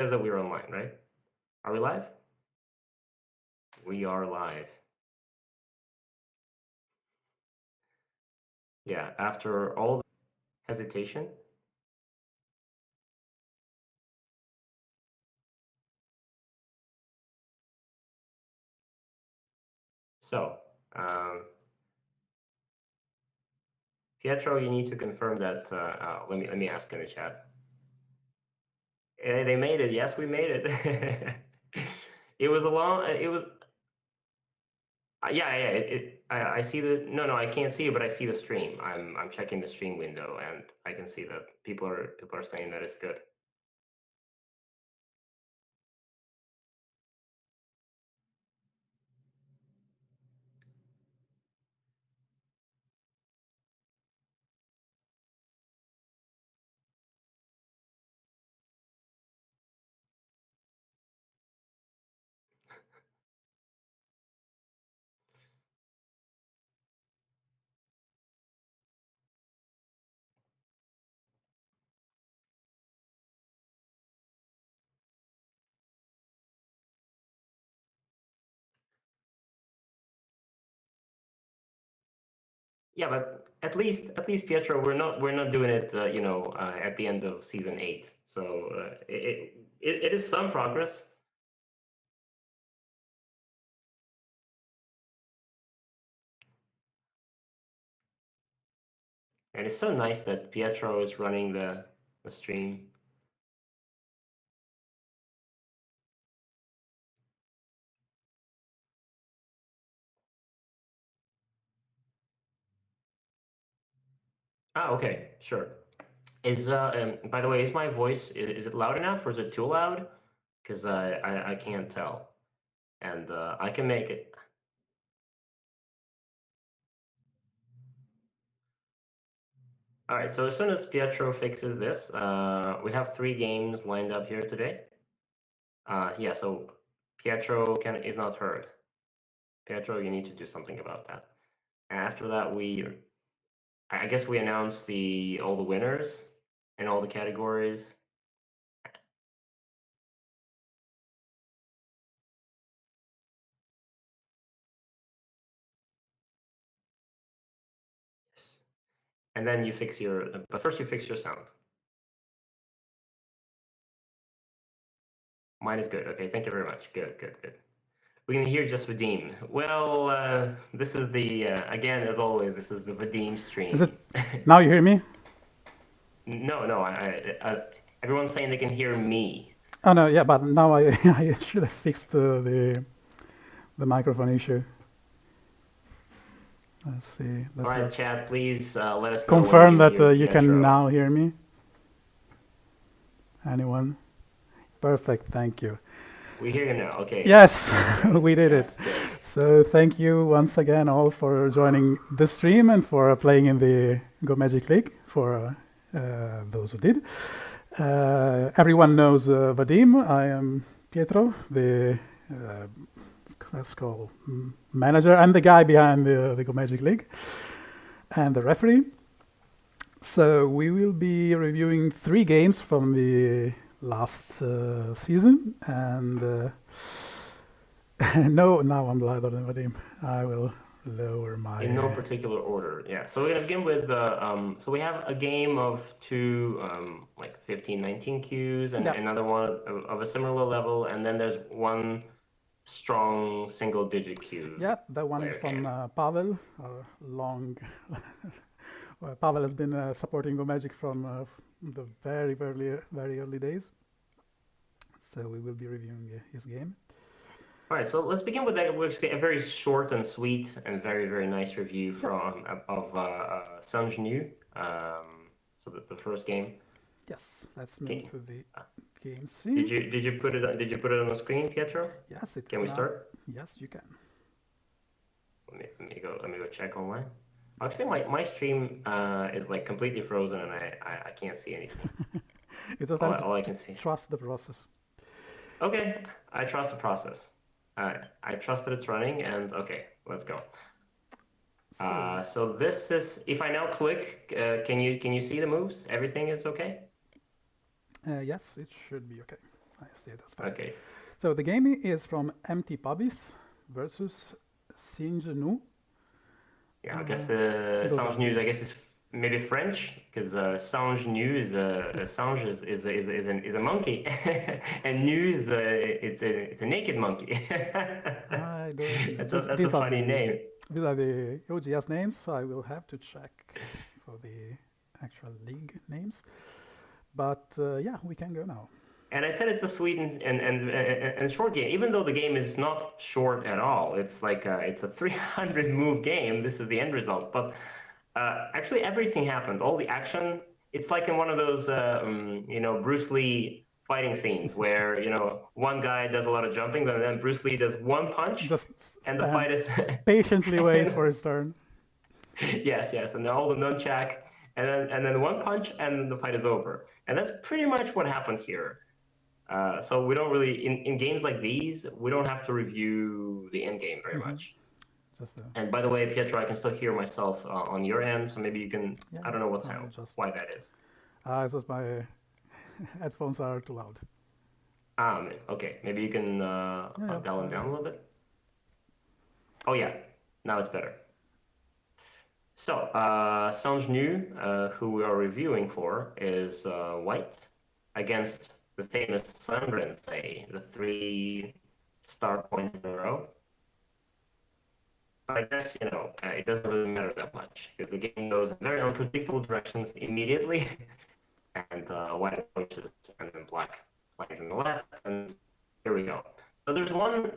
says that we're online, right? Are we live? We are live. Yeah, after all the hesitation. So, Pietro, you need to confirm that. Let me ask in the chat. They made it. Yes, we made it. It was a long. It was. Yeah, yeah. I see the. No, I can't see it, but I see the stream. I'm checking the stream window, and I can see that people are saying that it's good. Yeah, but at least Pietro, we're not doing it, at the end of season 8. So it is some progress. And it's so nice that Pietro is running the stream. Ah, okay, sure. By the way, is my voice, is it loud enough or is it too loud? Because I can't tell, and I can make it. All right, so as soon as Pietro fixes this, we have 3 games lined up here today. Yeah, so Pietro is not heard. Pietro, you need to do something about that. After that, I guess we announce all the winners in all the categories. Yes. And then you fix but first you fix your sound. Mine is good. Okay, thank you very much. Good, good, good. We can hear just Vadim. Well, this is again, as always, this is the Vadim stream. Is it now? You hear me? No. Everyone's saying they can hear me. Oh no, yeah, but now I should have fixed the microphone issue. Let's see. All right, chat, please let us know confirm when that hear you Pietro. can now hear me. Anyone? Perfect. Thank you. We hear you now. Okay. Yes, we did Yes, it. good. So thank you once again all for joining the stream and for playing in the Go Magic League. For those who did. Everyone knows Vadim. I am Pietro, the let's call manager. I'm the guy behind the Go Magic League and the referee. So we will be reviewing 3 games from the last season, and no, now I'm louder than Vadim. I will lower my. In no particular order, yeah. So we're gonna begin with so we have a game of 2 like 15, 19 cues, and another one of a similar level, and then there's one strong single-digit cue. Yeah, that one is from Pavel. Long. Well, Pavel has been supporting Go Magic from the very early days. So we will be reviewing his game. All right, so let's begin with that. A very short and sweet and very nice review of Sanjnu. So the first game. Yes, let's move to the game scene. Did you put it on the screen, Pietro? Yes, it can. We start? Yes, you can. Let me go check online. Actually, my stream is like completely frozen, and I can't see anything. It's just all I can see. Trust the process. Okay, I trust the process. I trust that it's running, and okay, let's go. So this is, if I now click, can you see the moves? Everything is okay? Yes, it should be okay. I see, that's fine. Okay. So the game is from Empty Pubbies versus Singe. Yeah, I guess those are singe nu, the- I guess, is maybe French, because singe nu is a singe is a monkey, and nu is it's a naked monkey. I don't know. That's a funny name. These are the OGS names, so I will have to check for the actual league names. But yeah, we can go now. And I said it's a sweet and short game, even though the game is not short at all. It's like it's a 300 move game. This is the end result, but actually everything happened. All the action. It's like in one of those Bruce Lee fighting scenes where one guy does a lot of jumping, but then Bruce Lee does one punch, Just and the fight is patiently waits for his turn. yes, and then all the nunchuck, and then one punch, and the fight is over. And that's pretty much what happened here. So we don't really, in games like these, we don't have to review the end game very much. And by the way, Pietro, I can still hear myself on your end, so maybe you can, I don't know why that is. It's just my headphones are too loud. Okay, maybe you can dial them down a little bit. Oh yeah, now it's better. So, singe nu, who we are reviewing for, is white against the famous Sunbrense, the 3 star points in a row. But I guess, it doesn't really matter that much, because the game goes in very unpredictable directions immediately, and white approaches, and then black plays in the left, and here we go. So there's one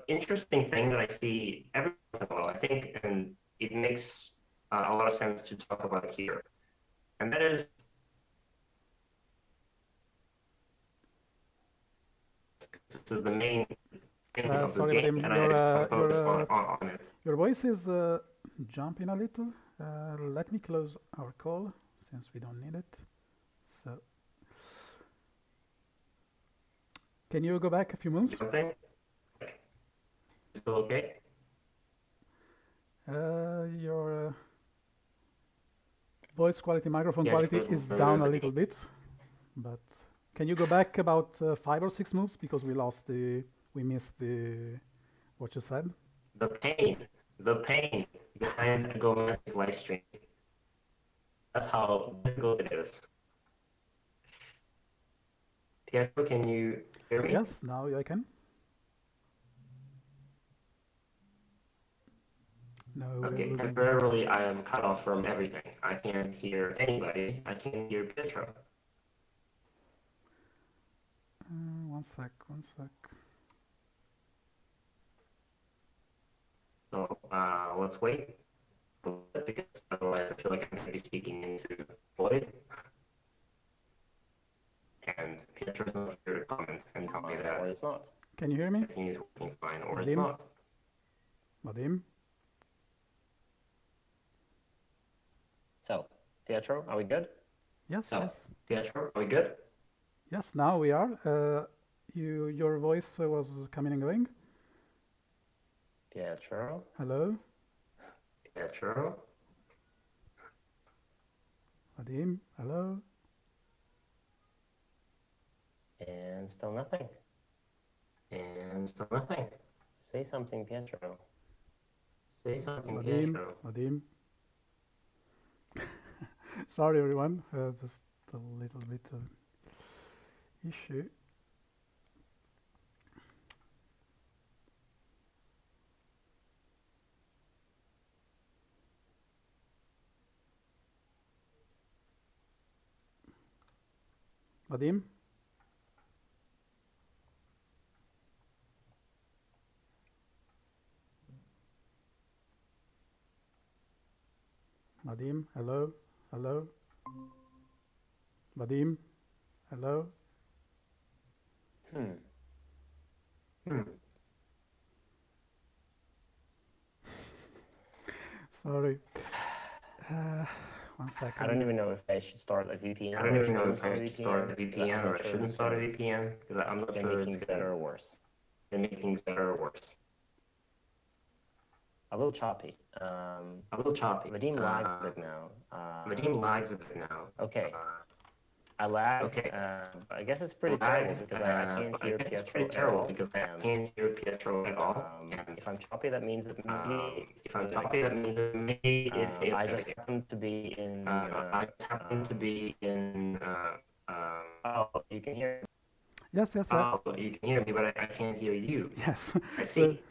interesting thing that I see every once in a while, I think, and it makes a lot of sense to talk about here. And that is this is the main thing of this game, and I just want to focus on it. Your voice is jumping a little. Let me close our call since we don't need it. So, can you go back a few moves? Something? Still okay? Your voice quality, microphone quality is down a little bit, but can you go back about 5 or 6 moves, because we missed what you said? The pain behind a GoMagic live stream. That's how difficult it is. Pietro, can you hear me? Yes, now I can. No. Okay, temporarily I am cut off from everything. I can't hear anybody. I can't hear Pietro. One sec. So let's wait, because otherwise I feel like I'm going to be speaking into void. And Pietro's not here to comment and tell me that. Or it's not. Can you hear me? Everything is working fine, or Vadim? it's not. Vadim? So, Pietro, are we good? Yes. Pietro, are we good? Yes, now we are. Your voice was coming and going. Pietro? Hello? Pietro? Vadim? Hello? And still nothing. And still nothing. Say something, Pietro. Say something, Pietro. Vadim? Sorry, everyone. Just a little bit of issue. Vadim? Vadim, hello? Hello? Vadim, hello? Sorry. 1 second. I don't even know if I should start a VPN. I don't even know if I should start a VPN or I shouldn't start a VPN, because I'm not sure it's better or worse. They make things better or worse. A little choppy. A little choppy. Vadim lags a bit now. Vadim lags a bit now. Okay. I lag. Okay. But I guess it's pretty terrible because I can't hear Pietro at all. Can't hear Pietro at all. And if I'm choppy, that means that maybe If I'm choppy, that means that maybe it's the I just happen to be in. I happen to be in. Oh, you can hear. Yes, yes, Oh, you can hear me, but I can't hear you. yes. I So see.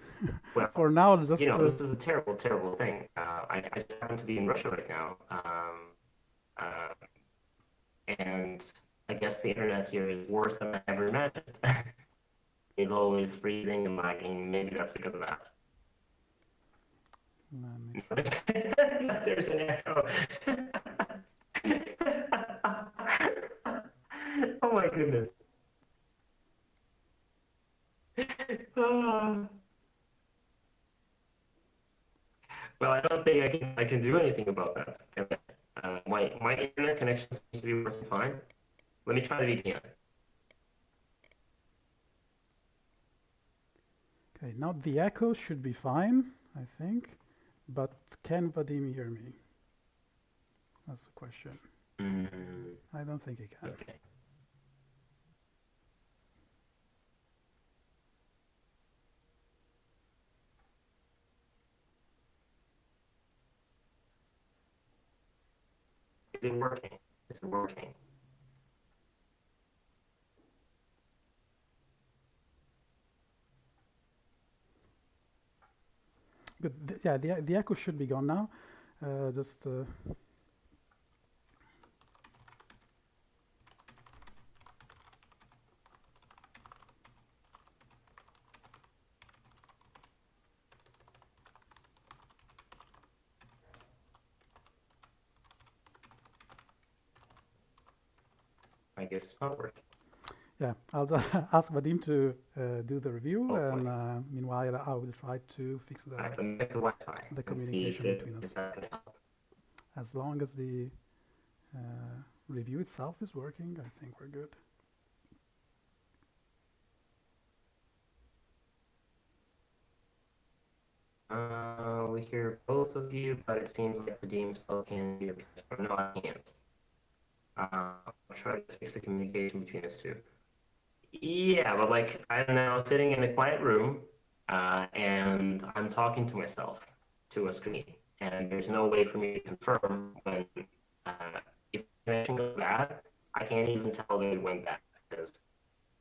Well, for now, just you know, this is a terrible, terrible thing. I just happen to be in Russia right now, and I guess the internet here is worse than I ever imagined. It's always freezing and lagging. Maybe that's because of that. There's an echo. Oh my goodness. Well, I don't think I can do anything about that. Can I? My internet connection seems to be working fine. Let me try the VPN. okay, now the echo should be fine, I think. But can Vadim hear me? That's the question. I don't think he can. Okay. Is it working? Is it working? Good. Yeah, the echo should be gone now. Just I guess it's not working. yeah, I'll just ask Vadim to do the review, Oh, and meanwhile, I will try to fix All right, let me get the Wi-Fi. the and see if communication between us. if that's gonna help. As long as the review itself is working, I think we're good. We hear both of you, but it seems like Vadim still can't hear me. No, I can't. I'll try to fix the communication between us two. Yeah, but like I'm now sitting in a quiet room, and I'm talking to myself to a screen, and there's no way for me to confirm when if the connection goes bad. I can't even tell that it went bad because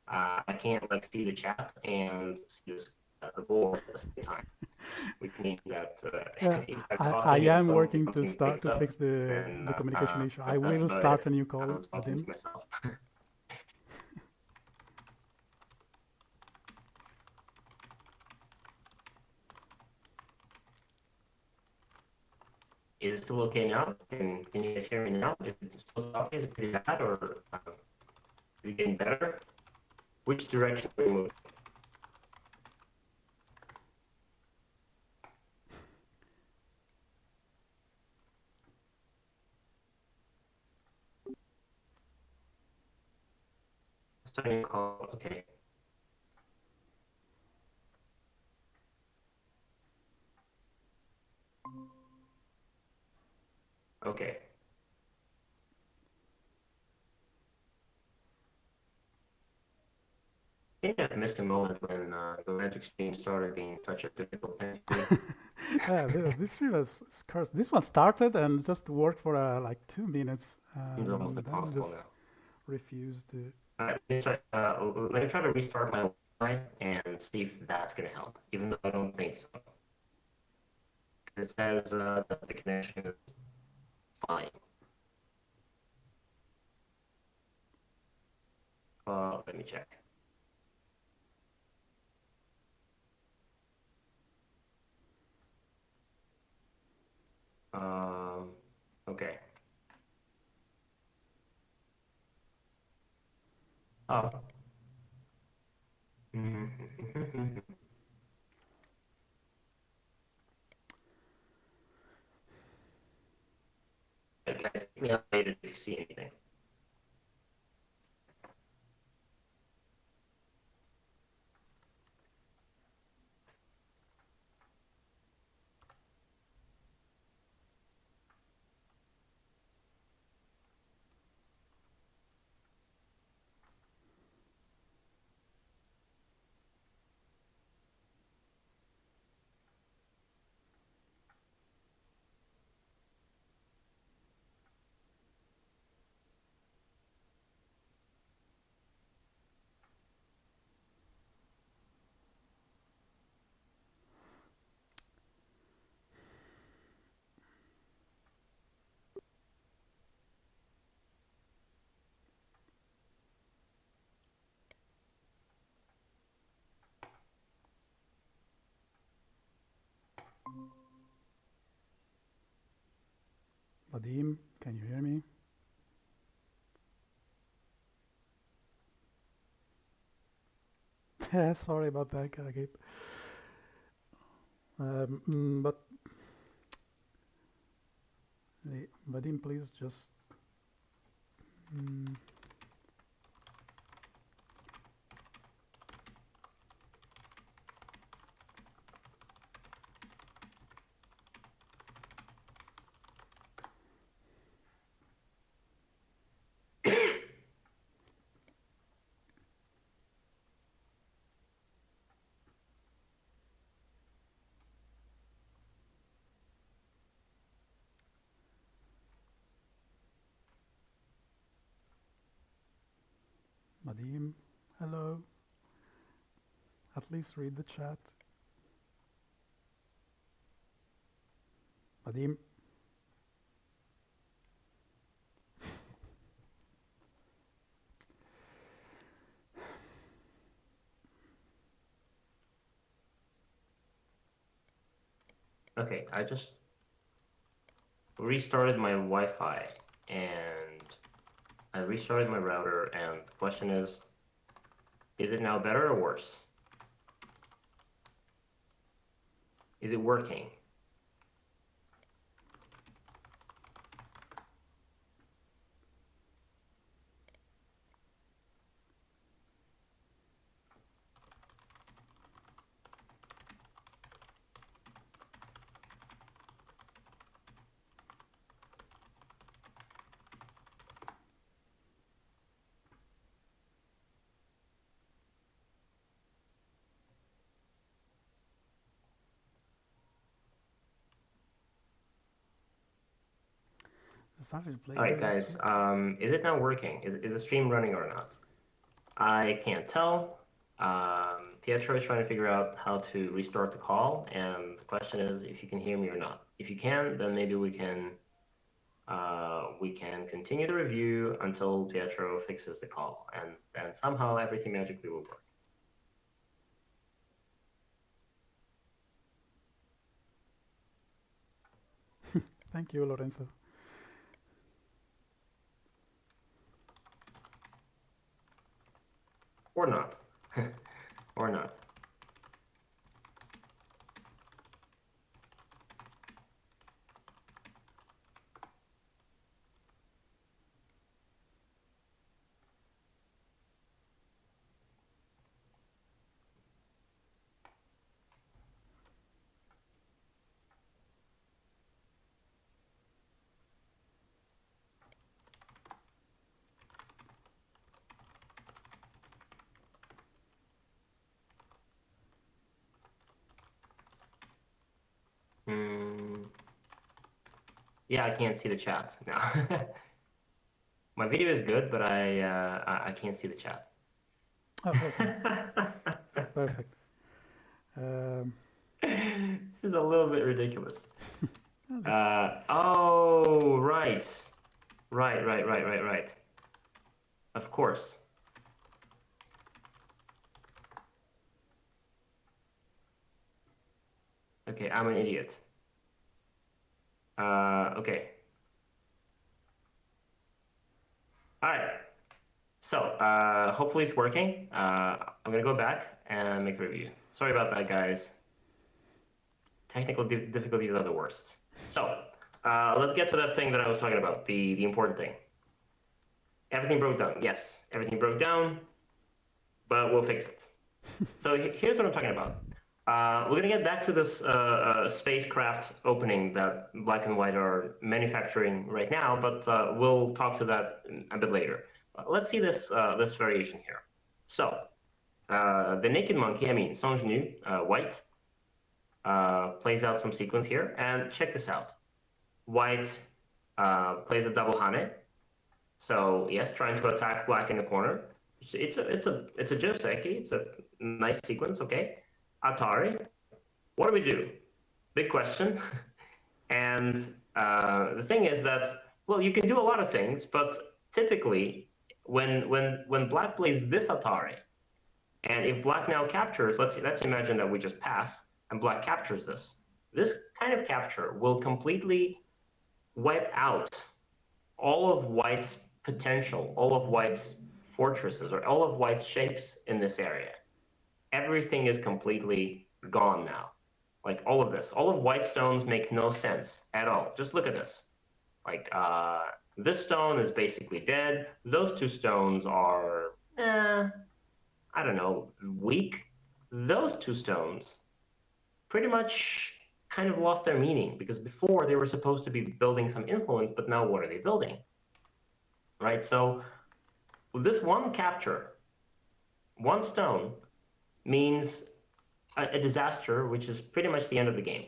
I can't like see the chat and see the board at the same time, which means that if I'm I talking and am working to something start picks to up, fix then the communication issue. I that's will about start it. a new call, I'm talking Vadim. to myself. Is it still okay now? Can you guys hear me now? Is it still okay? Is it pretty bad or is it getting better? Which direction are we moving? Starting to call. Okay. Okay. I think I missed a moment when the magic stream started being such a difficult thing to do. Yeah, this stream was cursed. This one started and just worked for like 2 minutes. Seems almost Then impossible just now. refused to. Let me try to restart my Wi-Fi and see if that's gonna help, even though I don't think so. It says that the connection is fine. Let me check. Okay. Oh. Guys, keep me updated if you see anything. Vadim, can you hear me? Yeah, sorry about that, Gabe. But Vadim, please just. Vadim, hello. At least read the chat. Vadim. Okay, I just restarted my Wi-Fi and I restarted my router, and the question is it now better or worse? Is it working? All right, guys, is it now working? Is the stream running or not? I can't tell. Pietro is trying to figure out how to restart the call, and the question is if you can hear me or not. If you can, then maybe we can continue the review until Pietro fixes the call, and then somehow everything magically will work. Thank you, Lorenzo. Or not. Or not. Yeah, I can't see the chat now. My video is good, but I can't see the chat. Oh, okay. Perfect. This is a little bit ridiculous. Oh, right. Right. Of course. Okay, I'm an idiot. Okay. All right. So hopefully it's working. I'm gonna go back and make the review. Sorry about that, guys. Technical difficulties are the worst. So let's get to that thing that I was talking about, the important thing. Everything broke down. Yes, everything broke down, but we'll fix it. So here's what I'm talking about. We're gonna get back to this spacecraft opening that Black and White are manufacturing right now, but we'll talk to that a bit later. Let's see this this variation here. So the naked monkey, I mean sans genoux, White, plays out some sequence here, and check this out. White plays a double hane. So yes, trying to attack Black in the corner. It's a joseki. It's a nice sequence. Okay, Atari. What do we do? Big question. And the thing is that, well, you can do a lot of things, but typically when Black plays this Atari, and if Black now captures, let's imagine that we just pass and Black captures this. This kind of capture will completely wipe out all of white's potential, all of white's fortresses, or all of white's shapes in this area. Everything is completely gone now. Like all of this, all of white stones make no sense at all. Just look at this. Like this stone is basically dead. Those two stones are, I don't know, weak. Those two stones pretty much kind of lost their meaning, because before they were supposed to be building some influence, but now what are they building? Right? So this one capture, one stone, means a disaster, which is pretty much the end of the game.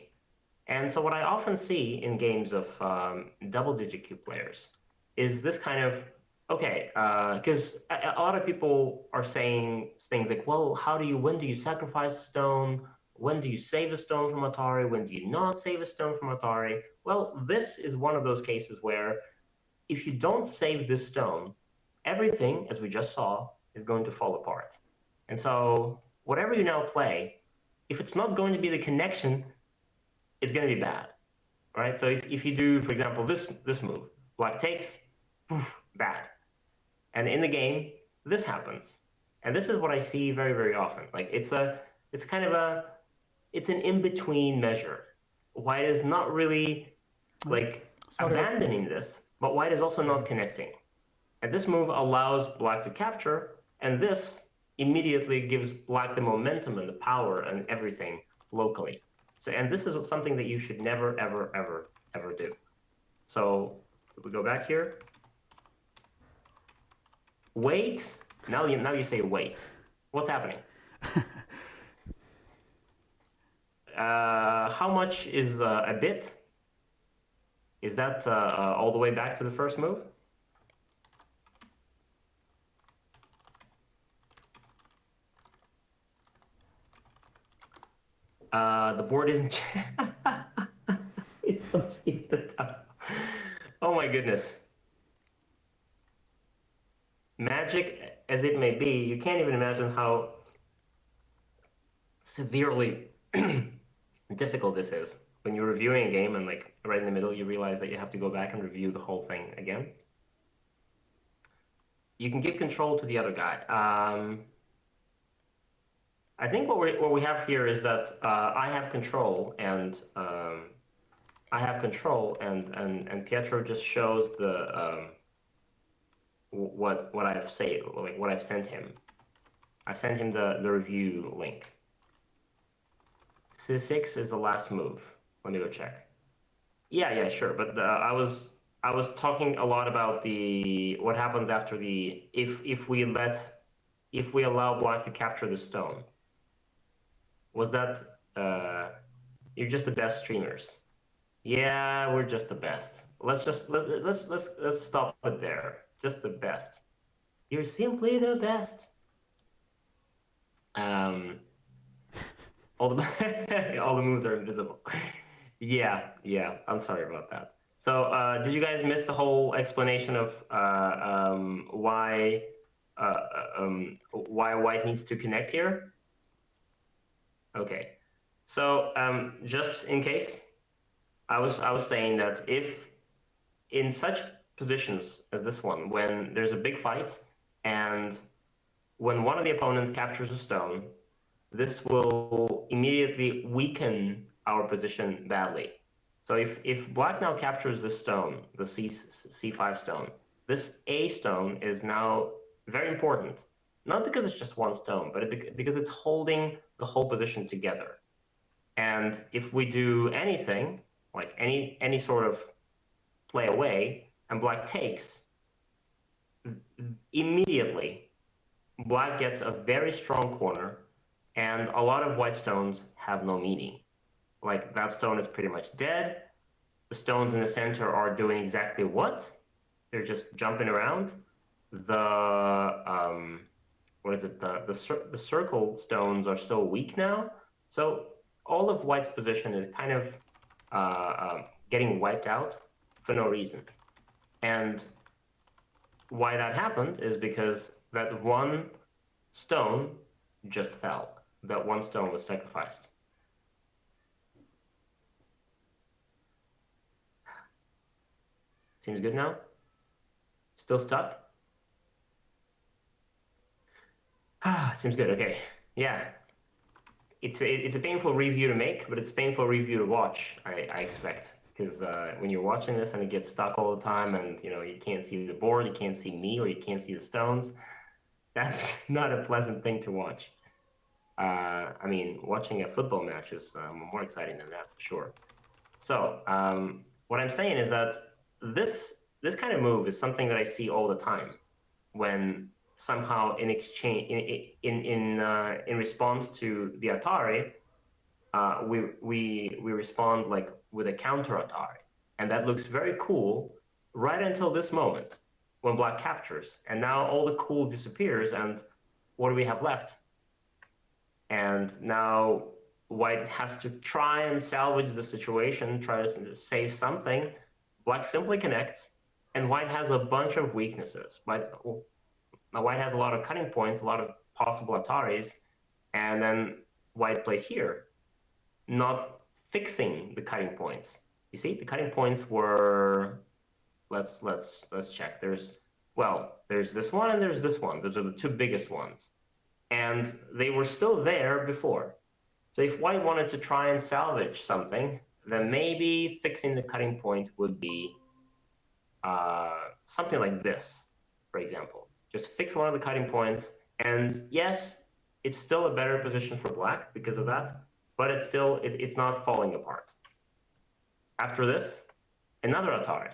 And so what I often see in games of double-digit cube players is this kind of, okay, because a lot of people are saying things like, well, when do you sacrifice a stone? When do you save a stone from Atari? When do you not save a stone from Atari? Well, this is one of those cases where if you don't save this stone, everything, as we just saw, is going to fall apart. And so whatever you now play, if it's not going to be the connection, it's going to be bad, right? So if you do, for example, this move, black takes, poof, bad. And in the game, this happens. And this is what I see very, very often. Like it's an in-between measure. White is not really like abandoning this, but white is also not connecting. And this move allows black to capture, and this immediately gives black the momentum and the power and everything locally. So, and this is something that you should never, ever, ever, ever do. So if we go back here, wait. Now you say wait. What's happening? How much is a bit? Is that all the way back to the first move? The board isn't. It don't see the top. Oh my goodness. Magic as it may be, you can't even imagine how severely difficult this is. When you're reviewing a game and like right in the middle, you realize that you have to go back and review the whole thing again. You can give control to the other guy. I think what we have here is that I have control, and Pietro just shows the what I've said, like what I've sent him. I've sent him the review link. C6 is the last move. Let me go check. Yeah, sure. But I was talking a lot about what happens after if we allow black to capture the stone. Was that you're just the best streamers? Yeah, we're just the best. Let's stop it there. Just the best. You're simply the best. All the moves are invisible. Yeah. I'm sorry about that. So, did you guys miss the whole explanation of why white needs to connect here? Okay. So, just in case, I was saying that if in such positions as this one, when there's a big fight and when one of the opponents captures a stone, this will immediately weaken our position badly. So if black now captures this stone, the C5 stone, this A stone is now very important. Not because it's just one stone, but because it's holding the whole position together. And if we do anything, like any sort of play away, and black takes, immediately black gets a very strong corner, and a lot of white stones have no meaning. Like that stone is pretty much dead. The stones in the center are doing exactly what? They're just jumping around. The the circle stones are so weak now. So all of white's position is kind of getting wiped out for no reason. And why that happened is because that one stone just fell. That one stone was sacrificed. Seems good now? Still stuck? Seems good. Okay. Yeah. It's a painful review to make, but it's a painful review to watch, I expect. Because when you're watching this and it gets stuck all the time and you can't see the board, you can't see me, or you can't see the stones, that's not a pleasant thing to watch. I mean, watching a football match is more exciting than that, for sure. So what I'm saying is that this kind of move is something that I see all the time when somehow in exchange in response to the Atari, we respond like with a counter Atari, and that looks very cool right until this moment when black captures, and now all the cool disappears, and what do we have left? And now white has to try and salvage the situation, try to save something. Black simply connects, and white has a bunch of weaknesses. Now white has a lot of cutting points, a lot of possible Ataris, and then white plays here, not fixing the cutting points. You see, the cutting points were, let's check. There's this one and there's this one. Those are the two biggest ones. And they were still there before. So if white wanted to try and salvage something, then maybe fixing the cutting point would be something like this, for example. Just fix one of the cutting points, and yes, it's still a better position for black because of that, but it's not falling apart. After this, another Atari,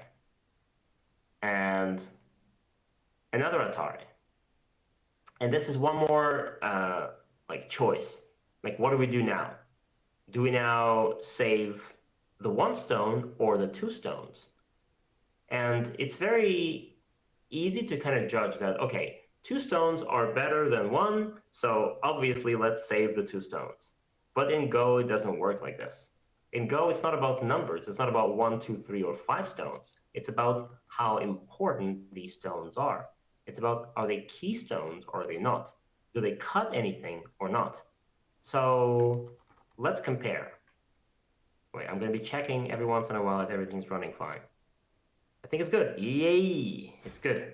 and another Atari. And this is one more like choice. Like, what do we do now? Do we now save the one stone or the two stones? And it's very easy to kind of judge that, okay, two stones are better than one, so obviously let's save the two stones. But in Go, it doesn't work like this. In Go, it's not about numbers. It's not about 1, 2, 3, or 5 stones. It's about how important these stones are. It's about, are they keystones or are they not? Do they cut anything or not? So let's compare. Wait, I'm going to be checking every once in a while if everything's running fine. I think it's good. Yay! It's good.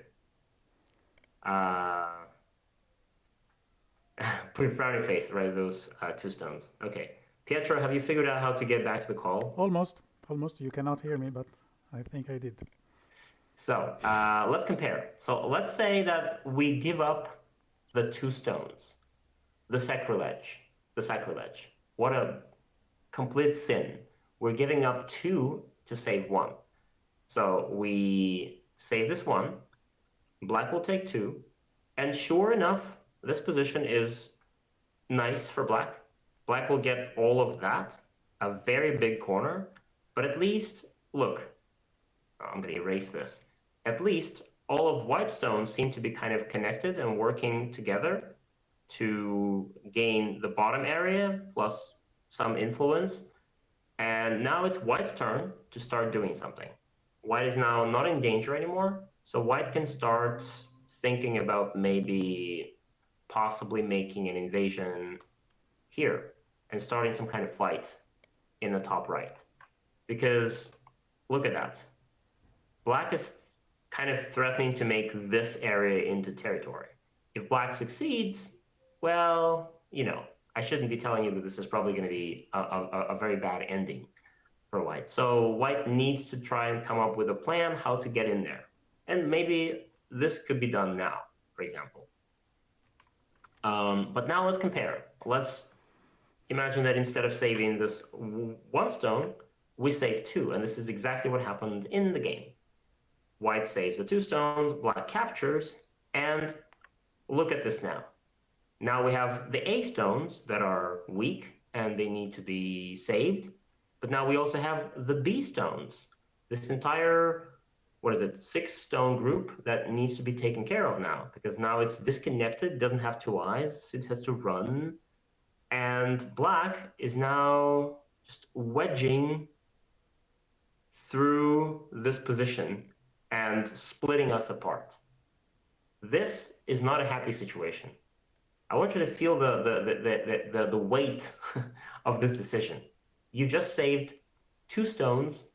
Put a frowny face, right? Those two stones. Okay. Pietro, have you figured out how to get back to the call? Almost. You cannot hear me, but I think I did. So let's compare. So let's say that we give up the two stones. The sacrilege. What a complete sin. We're giving up two to save one. So we save this one, black will take two, and sure enough, this position is nice for black. Black will get all of that, a very big corner, but at least, look, I'm going to erase this. At least all of white stones seem to be kind of connected and working together to gain the bottom area plus some influence. And now it's white's turn to start doing something. White is now not in danger anymore, so white can start thinking about maybe possibly making an invasion here and starting some kind of fight in the top right. Because look at that. Black is kind of threatening to make this area into territory. If black succeeds, well, I shouldn't be telling you that this is probably going to be a very bad ending for white. So white needs to try and come up with a plan how to get in there. And maybe this could be done now, for example. But now let's compare. Let's imagine that instead of saving this one stone, we save two. And this is exactly what happened in the game. White saves the two stones, black captures, and look at this now. Now we have the A stones that are weak and they need to be saved. But now we also have the B stones, this entire, 6 stone group that needs to be taken care of now, because now it's disconnected, doesn't have two eyes, it has to run. And black is now just wedging through this position and splitting us apart. This is not a happy situation. I want you to feel the weight of this decision. You just saved two stones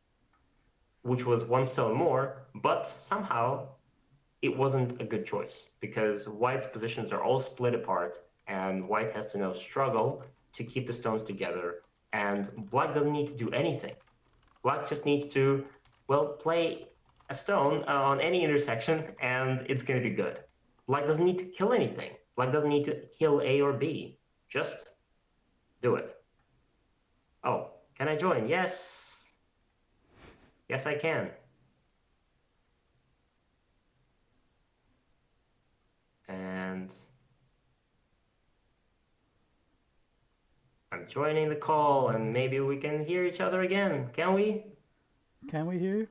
which was one stone more, but somehow it wasn't a good choice because white's positions are all split apart and white has to now struggle to keep the stones together, and black doesn't need to do anything. Black just needs to, well, play a stone on any intersection and it's going to be good. Black doesn't need to kill anything. Black doesn't need to kill A or B. Just do it. Oh, can I join? Yes. Yes, I can. And I'm joining the call, and maybe we can hear each other again. Can we? Can we hear you?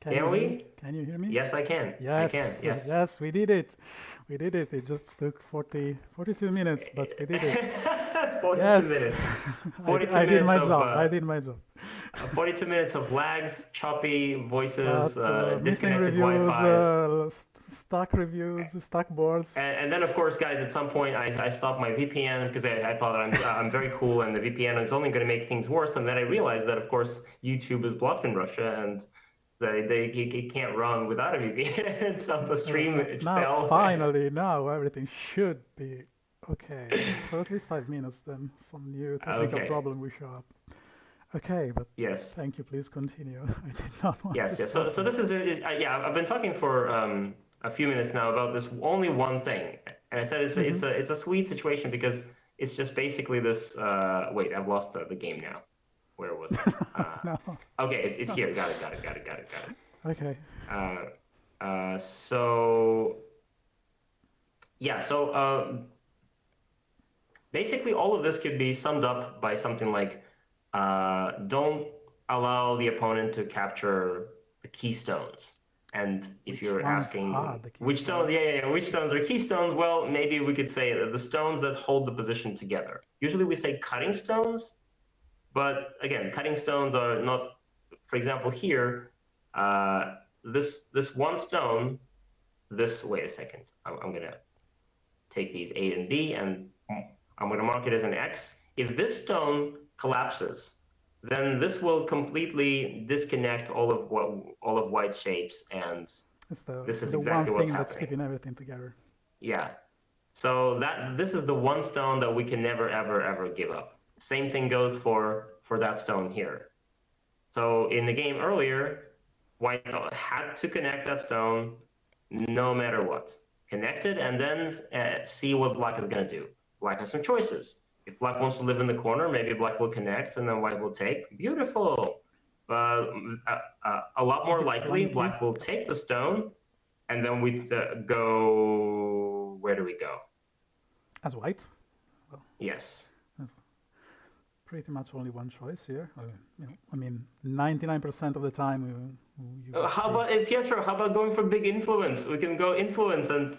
Can we? Can you hear me? Yes, I can. Yes, I can. Yes. Yes, we did it. We did it. It just took 42 minutes, but we did it. 42 Yes. minutes. 42 I did minutes my of, job. I did my job. 42 minutes of lags, choppy voices, Missing disconnected reviews, Wi-Fi's. stuck reviews, stuck boards. And then, of course, guys, at some point, I stopped my VPN because I thought I'm very cool, and the VPN is only going to make things worse. And then I realized that, of course, YouTube is blocked in Russia, and they can't run without a VPN. So the stream Now, fell. finally, now everything should be okay. For at least 5 minutes, then some new technical Okay. problem will show up. Okay, but Yes. thank you. Please continue. I did not want Yes. to Yes. stop So you. this is yeah. I've been talking for a few minutes now about this only one thing, and I said it's a sweet situation because it's just basically this. Wait, I've lost the game now. Where was it? No. Okay, it's here. Got it. Okay. So yeah. So basically, all of this could be summed up by something like, don't allow the opponent to capture the keystones. And if Which you're ones asking are the which stones, keystones? which stones are keystones, well, maybe we could say that the stones that hold the position together. Usually we say cutting stones, but again, cutting stones are not, for example, here, this one stone, wait a second, I'm gonna take these A and B and I'm gonna mark it as an X. If this stone collapses, then this will completely disconnect all of white's shapes, and It's this is the exactly one what's thing that's happening. keeping everything together. Yeah. So this is the one stone that we can never ever give up. Same thing goes for that stone here. So in the game earlier, white had to connect that stone no matter what. Connect it and then see what black is going to do. Black has some choices. If black wants to live in the corner, maybe black will connect and then white will take. Beautiful. But a lot more likely, black will take the stone, and then we go. Where do we go? As white? Well, yes. Pretty much only one choice here. I mean, 99% of the time how about Pietro? How about going for big influence? We can go influence and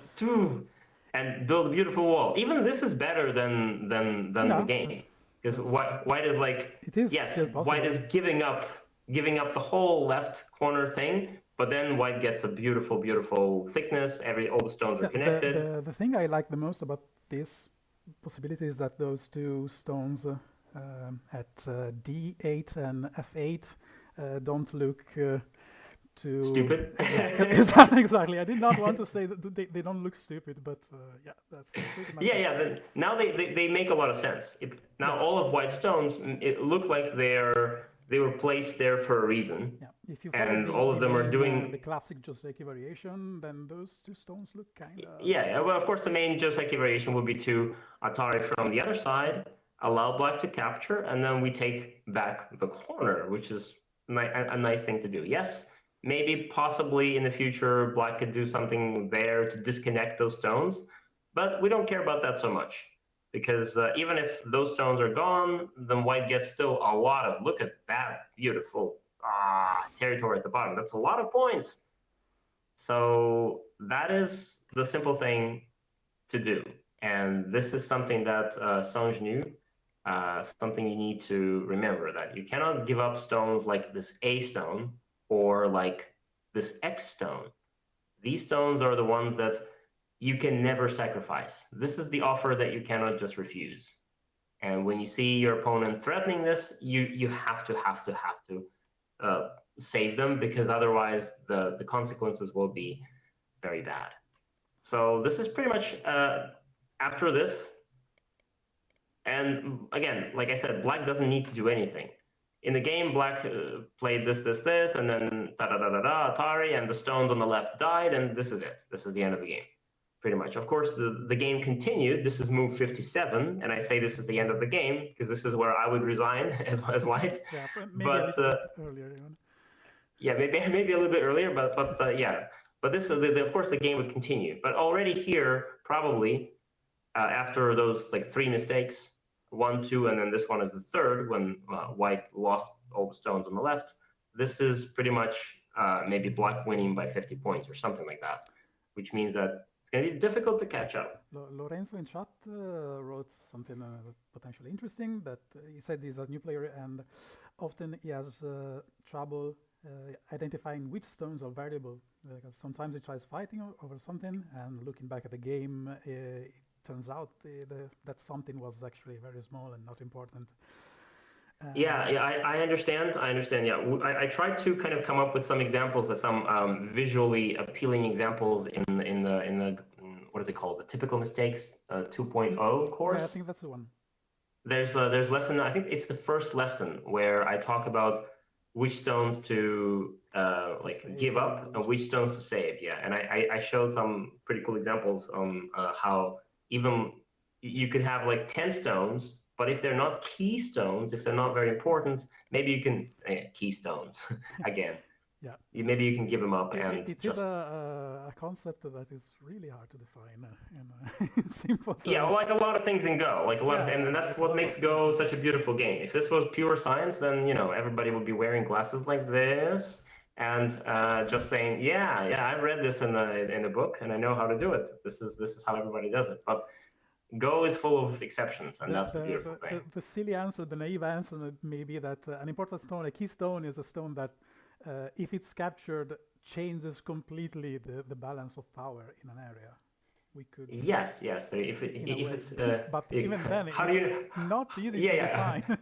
build a beautiful wall. Even this is better than the game, because white is like, it is white is giving up the whole left corner thing, but then white gets a beautiful thickness. All the stones are connected. The thing I like the most about this possibility is that those two stones at D8 and F8 don't look too stupid. Exactly. I did not want to say that they don't look stupid, but yeah, that's pretty much Then now they make a lot of sense. All of white stones, it look like they were placed there for a reason. Yeah, if you and all of them are doing the classic Joseki variation, then those two stones look kind of. Yeah, well, of course, the main Joseki variation would be to Atari from the other side, allow black to capture, and then we take back the corner, which is a nice thing to do. Yes, maybe possibly in the future, black could do something there to disconnect those stones, but we don't care about that so much, because even if those stones are gone, then white gets still a lot of, look at that beautiful territory at the bottom. That's a lot of points. So that is the simple thing to do. And this is something that Sanj knew, something you need to remember, that you cannot give up stones like this A stone or like this X stone. These stones are the ones that you can never sacrifice. This is the offer that you cannot just refuse. And when you see your opponent threatening this, you have to save them, because otherwise the consequences will be very bad. So this is pretty much after this. And again, like I said, black doesn't need to do anything. In the game, black played this, and then Atari, and the stones on the left died, and this is it. This is the end of the game, pretty much. Of course, the game continued. This is move 57, and I say this is the end of the game because this is where I would resign as white. Yeah, maybe a little bit earlier even. Yeah, maybe a little bit earlier, but yeah. But this is of course the game would continue. But already here, probably after those like 3 mistakes, 1, 2, and then this one is the third when white lost all the stones on the left. This is pretty much maybe black winning by 50 points or something like that, which means that it's going to be difficult to catch up. Lorenzo in chat wrote something potentially interesting, that he said he's a new player and often he has trouble identifying which stones are variable, because sometimes he tries fighting over something and looking back at the game it turns out that something was actually very small and not important. Yeah, I understand. Yeah, I tried to kind of come up with some examples, some visually appealing examples in the what is it called? The typical mistakes 2.0 course. Yeah, I think that's the one. There's lesson. I think it's the first lesson where I talk about which stones to give up and which stones to save. Yeah, and I showed some pretty cool examples on how even you could have like 10 stones, but if they're not keystones, if they're not very important, maybe you can keystones again. Yeah, maybe you can give them up. It is a concept that is really hard to define in simple terms. Yeah, like a lot of things in Go, and that's what makes Go such a beautiful game. If this was pure science, then everybody would be wearing glasses like this and just saying, yeah, I've read this in a book and I know how to do it. This is how everybody does it. But Go is full of exceptions, and that's the beautiful thing. The silly answer, the naive answer may be that an important stone, a keystone, is a stone that if it's captured, changes completely the balance of power in an area. We could yes. So if it's but even then, it's not easy to define.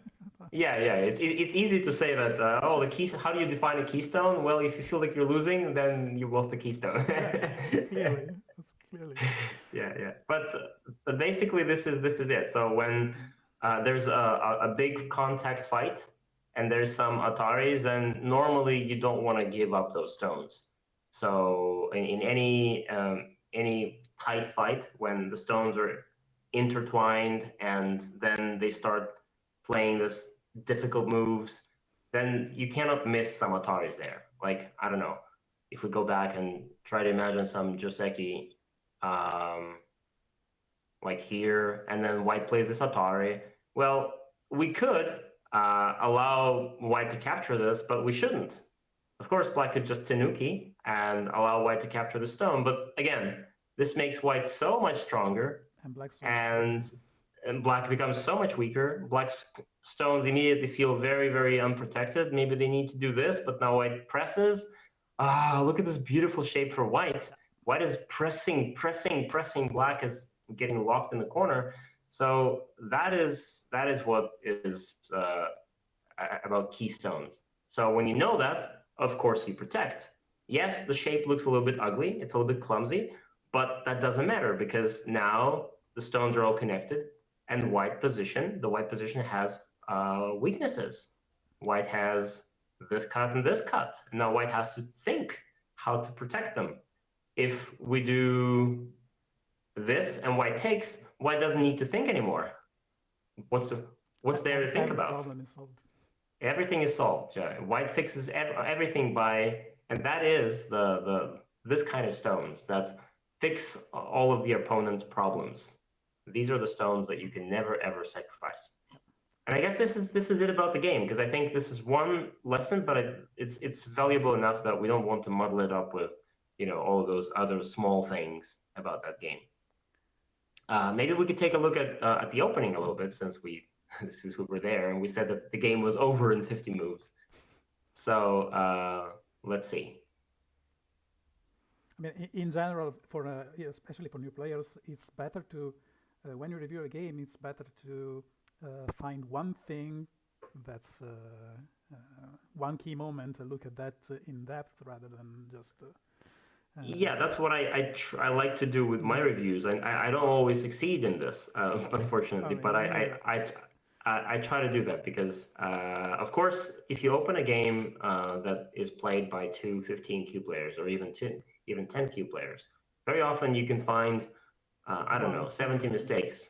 It's easy to say that the key. How do you define a keystone? Well, if you feel like you're losing, then you lost the keystone. Clearly. Yeah. But basically, this is it. So when there's a big contact fight, and there's some Ataris, then normally you don't want to give up those stones. So in any tight fight, when the stones are intertwined and then they start playing this difficult moves, then you cannot miss some Ataris there. Like, I don't know, if we go back and try to imagine some Joseki like here, and then white plays this Atari, well, we could allow white to capture this, but we shouldn't. Of course, black could just Tanuki and allow white to capture the stone, but again, this makes white so much stronger, and black becomes so much weaker. Black's stones immediately feel very, very unprotected. Maybe they need to do this, but now white presses. Look at this beautiful shape for white. White is pressing. Black is getting locked in the corner. So that is what is about keystones. So when you know that, of course you protect. Yes, the shape looks a little bit ugly, it's a little bit clumsy, but that doesn't matter because now the stones are all connected, and the white position has weaknesses. White has this cut and this cut. And now white has to think how to protect them. If we do this and white takes, white doesn't need to think anymore. What's there to think about? Everything is solved. Yeah. White fixes everything and that is this kind of stones that fix all of the opponent's problems. These are the stones that you can never ever sacrifice. And I guess this is it about the game, because I think this is one lesson, but it's valuable enough that we don't want to muddle it up with all of those other small things about that game. Maybe we could take a look at the opening a little bit, since we were there and we said that the game was over in 50 moves. So let's see. I mean, in general, especially for new players, it's better to when you review a game, it's better to find one thing That's one key moment to look at that in depth rather than just. Yeah, that's what I like to do with my reviews, and I don't always succeed in this, unfortunately. But I try to do that because, of course, if you open a game that is played by two 15Q players or even 10Q players, very often you can find, I don't know, 70 mistakes.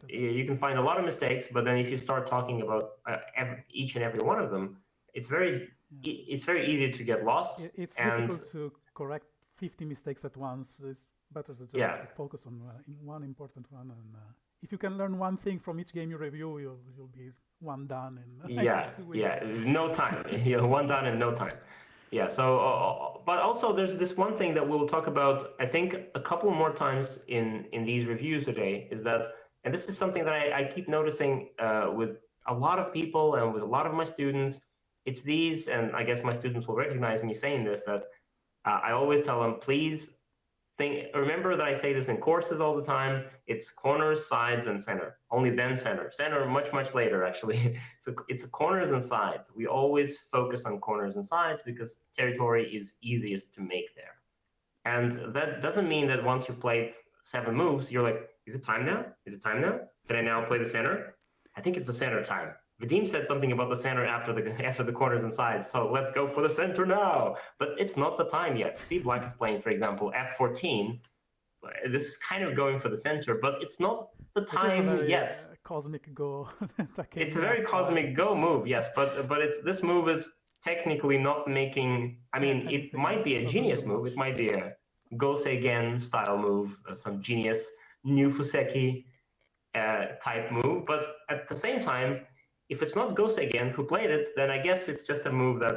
You can find a lot of mistakes, but then if you start talking about each and every one of them, it's very easy to get lost. It's difficult to correct 50 mistakes at once. It's better to just focus on one important one. And if you can learn one thing from each game you review, you'll be one done in 2 weeks. No time. One done in no time. Yeah. So, but also there's this one thing that we'll talk about, I think, a couple more times in these reviews today, is that, and this is something that I keep noticing with a lot of people and with a lot of my students. It's these, and I guess my students will recognize me saying this, that I always tell them, please remember that I say this in courses all the time. It's corners, sides, and center. Only then center. Center much, much later, actually. So it's corners and sides. We always focus on corners and sides because territory is easiest to make there. And that doesn't mean that once you played 7 moves, you're like, is it time now? Is it time now? Can I now play the center? I think it's the center time. Vadim said something about the center after the corners and sides, so let's go for the center now. But it's not the time yet. See, Black is playing, for example, f14. This is kind of going for the center, but it's not the time yet. Cosmic go. It's a very cosmic go move, yes, but this move is technically not making. I mean, it might be a genius move. It might be a go again style move, some genius new Fuseki type move, but at the same time, if it's not Goseigen who played it, then I guess it's just a move that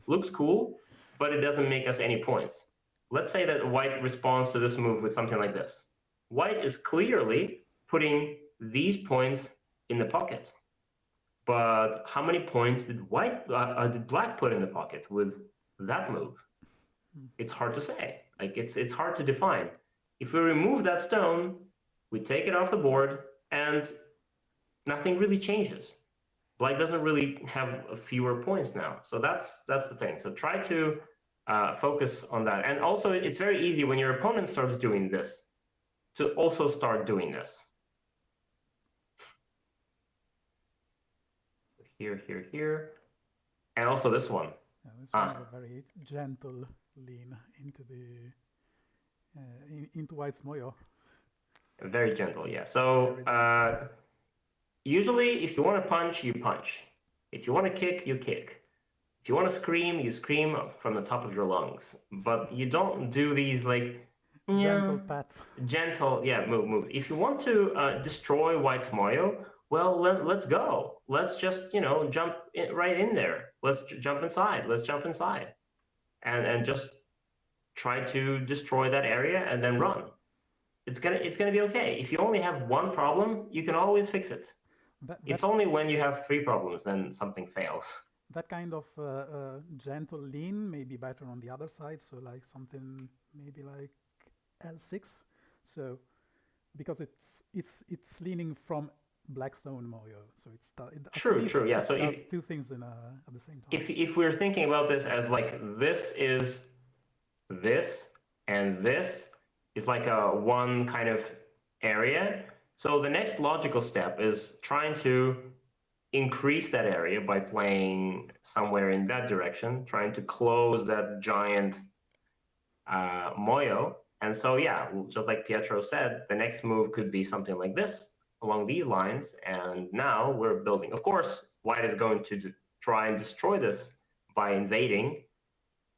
looks cool, but it doesn't make us any points. Let's say that White responds to this move with something like this. White is clearly putting these points in the pocket. But how many points did Black put in the pocket with that move? It's hard to say. Like it's hard to define. If we remove that stone, we take it off the board, and nothing really changes. Black doesn't really have fewer points now. So that's the thing. So try to focus on that. And also, it's very easy when your opponent starts doing this to also start doing this. So here. And also this one. Yeah, this one is a very gentle lean into the into White's Moyo. Very gentle, yeah. So usually, if you want to punch, you punch. If you want to kick, you kick. If you want to scream, you scream from the top of your lungs. But you don't do these like gentle pat. Gentle, yeah, move. If you want to destroy White's Moyo, well, let's go. Let's just jump right in there. Let's jump inside. Let's jump inside, and just try to destroy that area and then run. It's gonna be okay. If you only have one problem, you can always fix it. It's only when you have 3 problems then something fails. That kind of gentle lean may be better on the other side. So like something maybe like L6. So because it's leaning from Blackstone Moyo, so true. Yeah. So it does 2 things at the same time. If we're thinking about this as like this is this and this is like a one kind of area. So the next logical step is trying to increase that area by playing somewhere in that direction, trying to close that giant Moyo. And so, yeah, just like Pietro said, the next move could be something like this along these lines. And now we're building. Of course, White is going to try and destroy this by invading.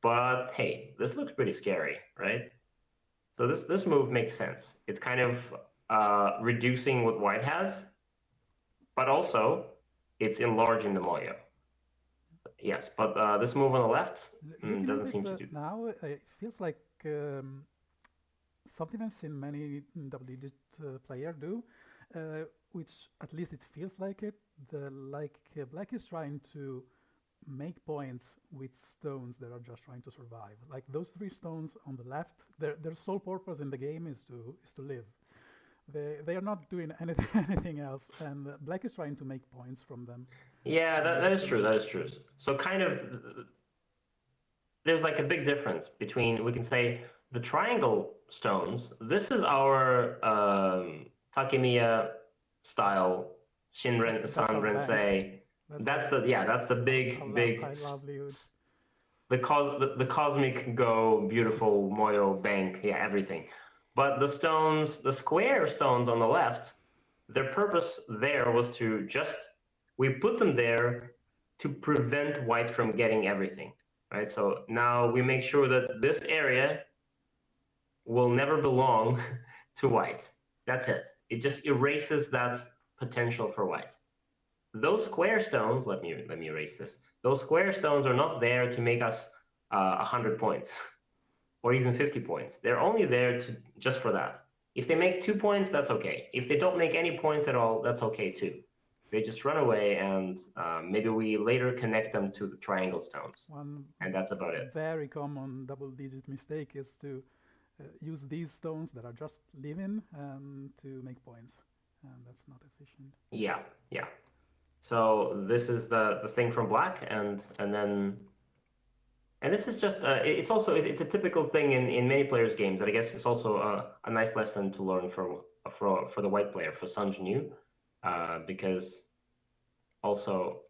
But hey, this looks pretty scary, right? So this move makes sense. It's kind of reducing what White has, but also it's enlarging the Moyo. Yes, but this move on the left doesn't seem to do. Now it feels like something I've seen many double-digit players do, which at least it feels like it. Black is trying to make points with stones that are just trying to survive. Like those 3 stones on the left, their sole purpose in the game is to live. they are not doing anything else, and black is trying to make points from them. Yeah, that is true. That is true. So kind of, there's like a big difference between, we can say, the triangle stones. This is our Takemiya style Shinren Sanrensei. That's the big the cosmic go beautiful Moyo bank, yeah, everything. But the stones, the square stones on the left, their purpose there was to just, we put them there to prevent white from getting everything, right? So now we make sure that this area will never belong to white. That's it. It just erases that potential for white. Those square stones, let me erase this. Those square stones are not there to make us 100 points or even 50 points. They're only there to just for that. If they make 2 points, that's okay. If they don't make any points at all, that's okay too. They just run away, and maybe we later connect them to the triangle stones. And that's about it. Very common double-digit mistake is to use these stones that are just living and to make points, and that's not efficient. Yeah. So this is the thing from black, and this is just it's a typical thing in many players' games. That I guess it's also a nice lesson to learn for the white player, for Sun Jinyu, because also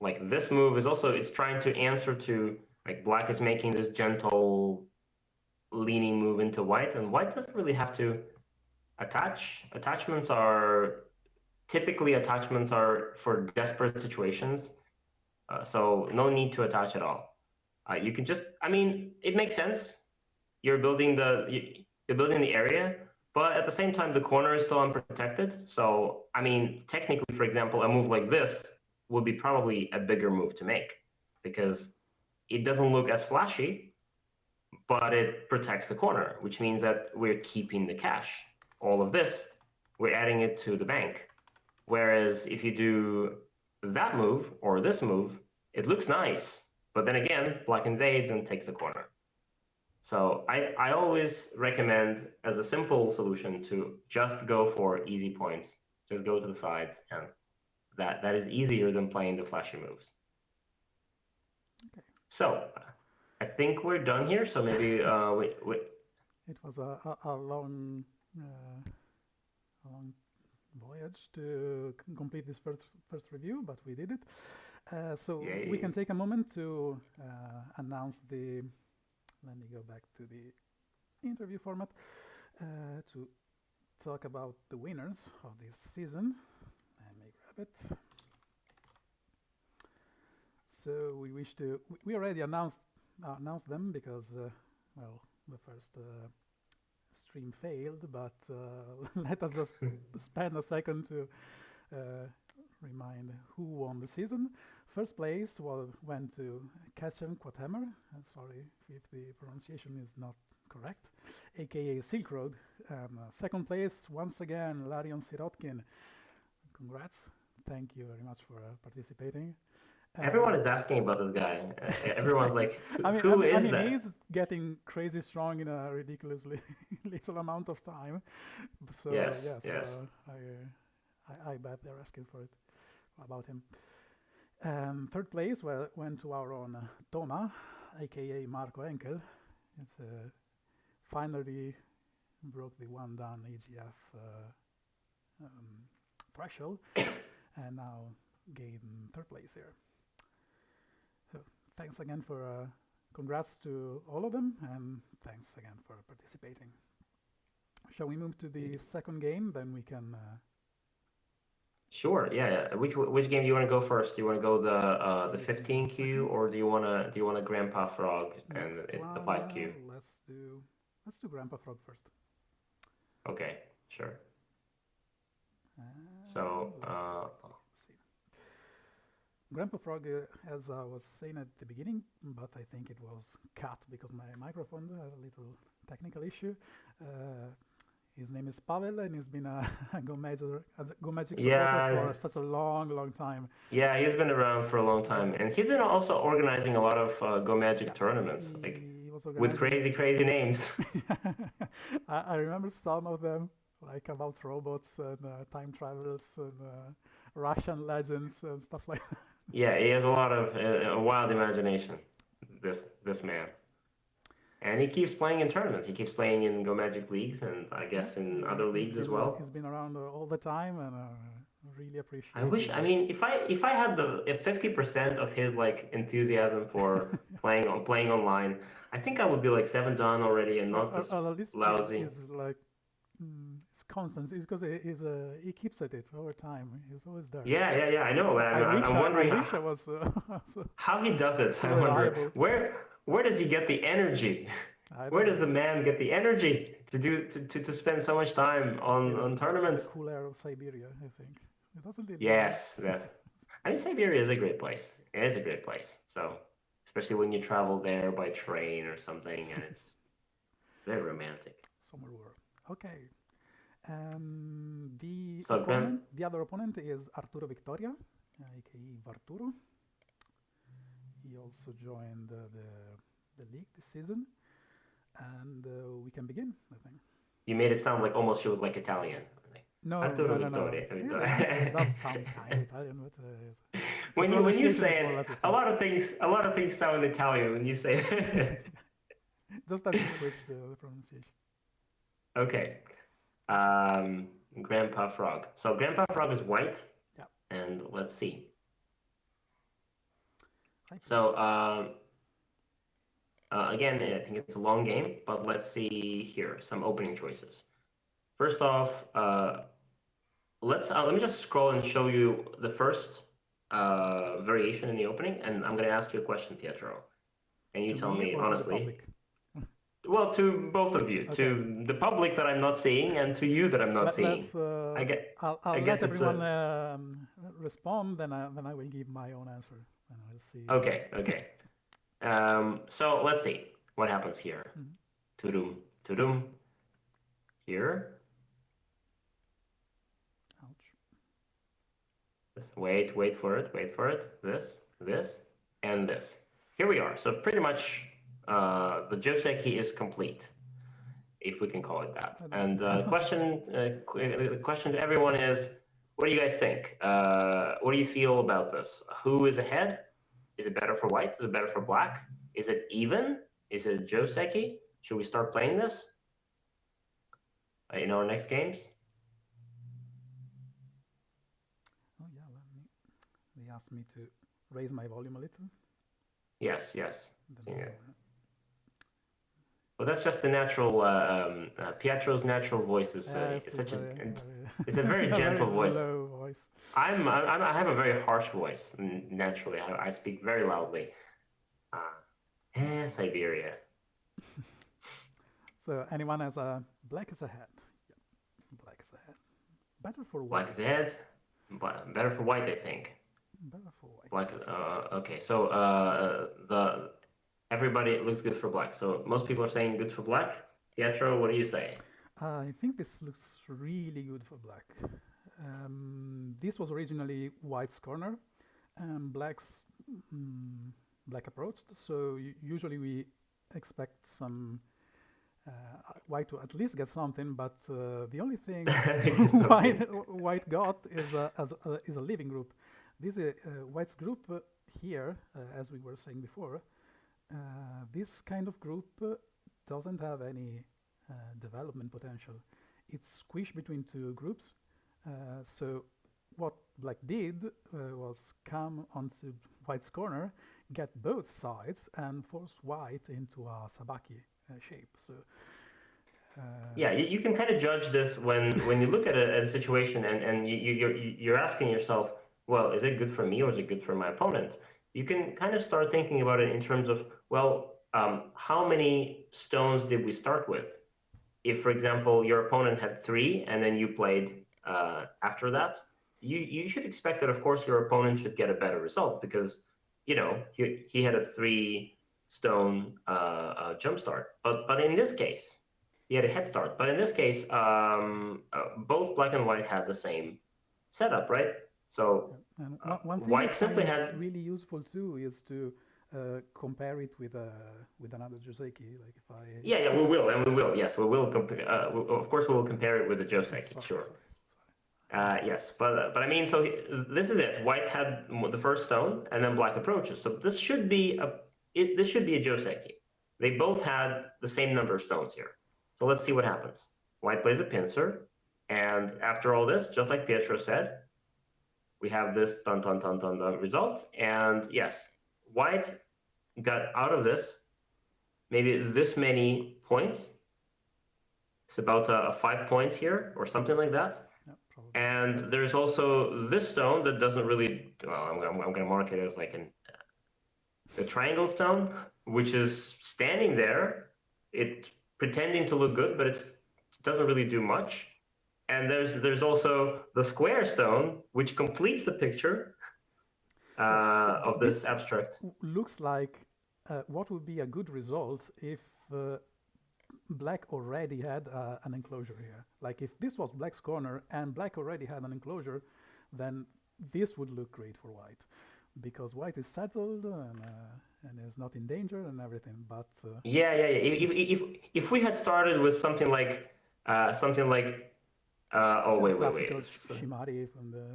like this move is also, it's trying to answer to, like, black is making this gentle leaning move into white, and white doesn't really have to attach. Typically attachments are for desperate situations, so no need to attach at all. You can just, I mean, it makes sense. You're building the area, but at the same time, the corner is still unprotected. So, I mean, technically, for example, a move like this would be probably a bigger move to make, because it doesn't look as flashy, but it protects the corner, which means that we're keeping the cash. All of this, we're adding it to the bank. Whereas if you do that move or this move, it looks nice, but then again, black invades and takes the corner. So I always recommend, as a simple solution, to just go for easy points. Just go to the sides, and that is easier than playing the flashy moves. Okay. So I think we're done here. So maybe It was a long voyage to complete this first review, but we did it. So Yay. We can take a moment to announce the. Let me go back to the interview format to talk about the winners of this season. Let me grab it. So we already announced them because well, the first stream failed, but let us just spend a second to remind who won the season. First place went to Kashem Quathammer. Sorry if the pronunciation is not correct, aka Silk Road. And second place, once again, Larion Sirotkin. Congrats. Thank you very much for participating. Everyone is asking about this guy. Everyone's like, who is that? He's getting crazy strong in a ridiculously little amount of time. So yes. I bet they're asking for it about him. Third place went to our own Toma, aka Marco Enkel. It's finally broke the one down EGF threshold, and now gained third place here. So thanks again for congrats to all of them, and thanks again for participating. Shall we move to the second game? Then we can. Sure. Yeah. Which game do you want to go first? Do you want to go the 15Q, or do you want to Grandpa Frog and it's the 5Q? Let's do Grandpa Frog first. Okay. Sure. So. Let's see. Grandpa Frog, as I was saying at the beginning, but I think it was cut because my microphone had a little technical issue. His name is Pavel, and he's been a Go Magic supporter for such a long time. Yeah, he's been around for a long time, and he's been also organizing a lot of Go Magic tournaments, like with crazy names. I remember some of them. like about robots and time travels and Russian legends and stuff like that. Yeah, he has a lot of a wild imagination. This man, and he keeps playing in tournaments. He keeps playing in Go Magic leagues, and I guess in other leagues as well. He's been around all the time, and really appreciate. I wish. I mean, if I had the 50% of his like enthusiasm for playing online, I think I would be like 7 done already and not this lousy. Is like it's constant. It's because he keeps at it over time. He's always there. Yeah. I know. I'm wondering I wish I was how he does it. I wonder where does he get the energy? Where does the man get the energy to spend so much time on tournaments? The cool air of Siberia, I think. It doesn't it? Yes. I mean, Siberia is a great place. It is a great place. So, especially when you travel there by train or something, and it's very romantic. Somewhere warm. Okay. The other opponent is Arturo Victoria, aka Varturo. He also joined the league this season, and we can begin, I think. You made it sound like almost she was like Italian. No. It does sound kind of Italian, but when you say it, a lot of things sound Italian when you say it. Just have to switch the pronunciation. Okay. Grandpa Frog. So Grandpa Frog is white. Yeah. And let's see. So again, I think it's a long game, but let's see here some opening choices. First off, let me just scroll and show you the first variation in the opening, and I'm going to ask you a question, Pietro, and you tell me honestly. Well, to both of you, okay. To the public that I'm not seeing, and to you that I'm not seeing. I'll let everyone respond, then I will give my own answer, and I'll see. Okay. So let's see what happens here. Tudum. Here. Ouch. Wait for it. This, and this. Here we are. So pretty much. The Joseki is complete, if we can call it that. And the question to everyone is, what do you guys think? What do you feel about this? Who is ahead? Is it better for white? Is it better for black? Is it even? Is it Joseki? Should we start playing this in our next games? Oh yeah, they asked me to raise my volume a little. Yes. Well, that's just the natural. Pietro's natural voice is it's a very gentle voice. Low voice. I have a very harsh voice naturally. I speak very loudly. Siberia. So anyone has black is ahead. Yeah, black is ahead. Better for white. Black is ahead. Better for white, I think. Better for white. Black. Okay, so everybody looks good for black. So most people are saying good for black. Pietro, what do you say? I think this looks really good for black. This was originally white's corner, and black's black approached. So usually we expect some white to at least get something, but the only thing white got is a living group. This white's group here, as we were saying before. This kind of group doesn't have any development potential. It's squished between two groups. So what black did was come onto white's corner, get both sides, and force white into a sabaki shape. So yeah, you can kind of judge this when you look at a situation and you're asking yourself, well, is it good for me or is it good for my opponent? You can kind of start thinking about it in terms of, well, how many stones did we start with? If, for example, your opponent had 3 and then you played after that, you should expect that, of course, your opponent should get a better result because, you know, he had a 3-stone jump start. But in this case, he had a head start. But in this case, both black and white had the same setup, right? So one thing white simply had really useful too is to compare it with another Joseki. Like if I Yeah, we will, and we will. Yes, we will compare. Of course, we will compare it with the Joseki. Sure. Yes, but I mean, so this is it. White had the first stone, and then black approaches. So this should be this should be a Joseki. They both had the same number of stones here. So let's see what happens. White plays a pincer, and after all this, just like Pietro said, we have this dun dun dun dun dun result. And yes, white got out of this maybe this many points. It's about 5 points here or something like that. And there's also this stone that doesn't really, well, I'm going to mark it as like the triangle stone, which is standing there, it pretending to look good, but it doesn't really do much. And there's also the square stone, which completes the picture of this abstract. Looks like what would be a good result if black already had an enclosure here. Like if this was black's corner and black already had an enclosure, then this would look great for white, because white is settled and is not in danger and everything. But yeah. If we had started with something like oh wait. Shimari from the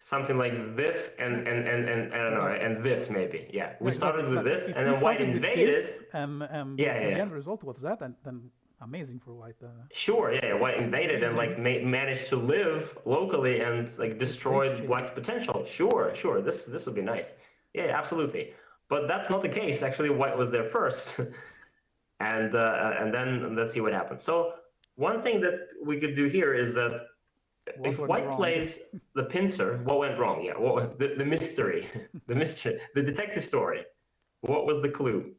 something like this and I don't know, and this maybe. Yeah, we started with this, and then white invaded. And the end result was that, and then amazing for white. Sure, yeah, white invaded and like managed to live locally and like destroyed black's potential. Sure, this would be nice. Yeah, absolutely. But that's not the case. Actually, white was there first, and then let's see what happens. So one thing that we could do here is that if white plays the pincer, what went wrong? Yeah, the mystery, the detective story. What was the clue?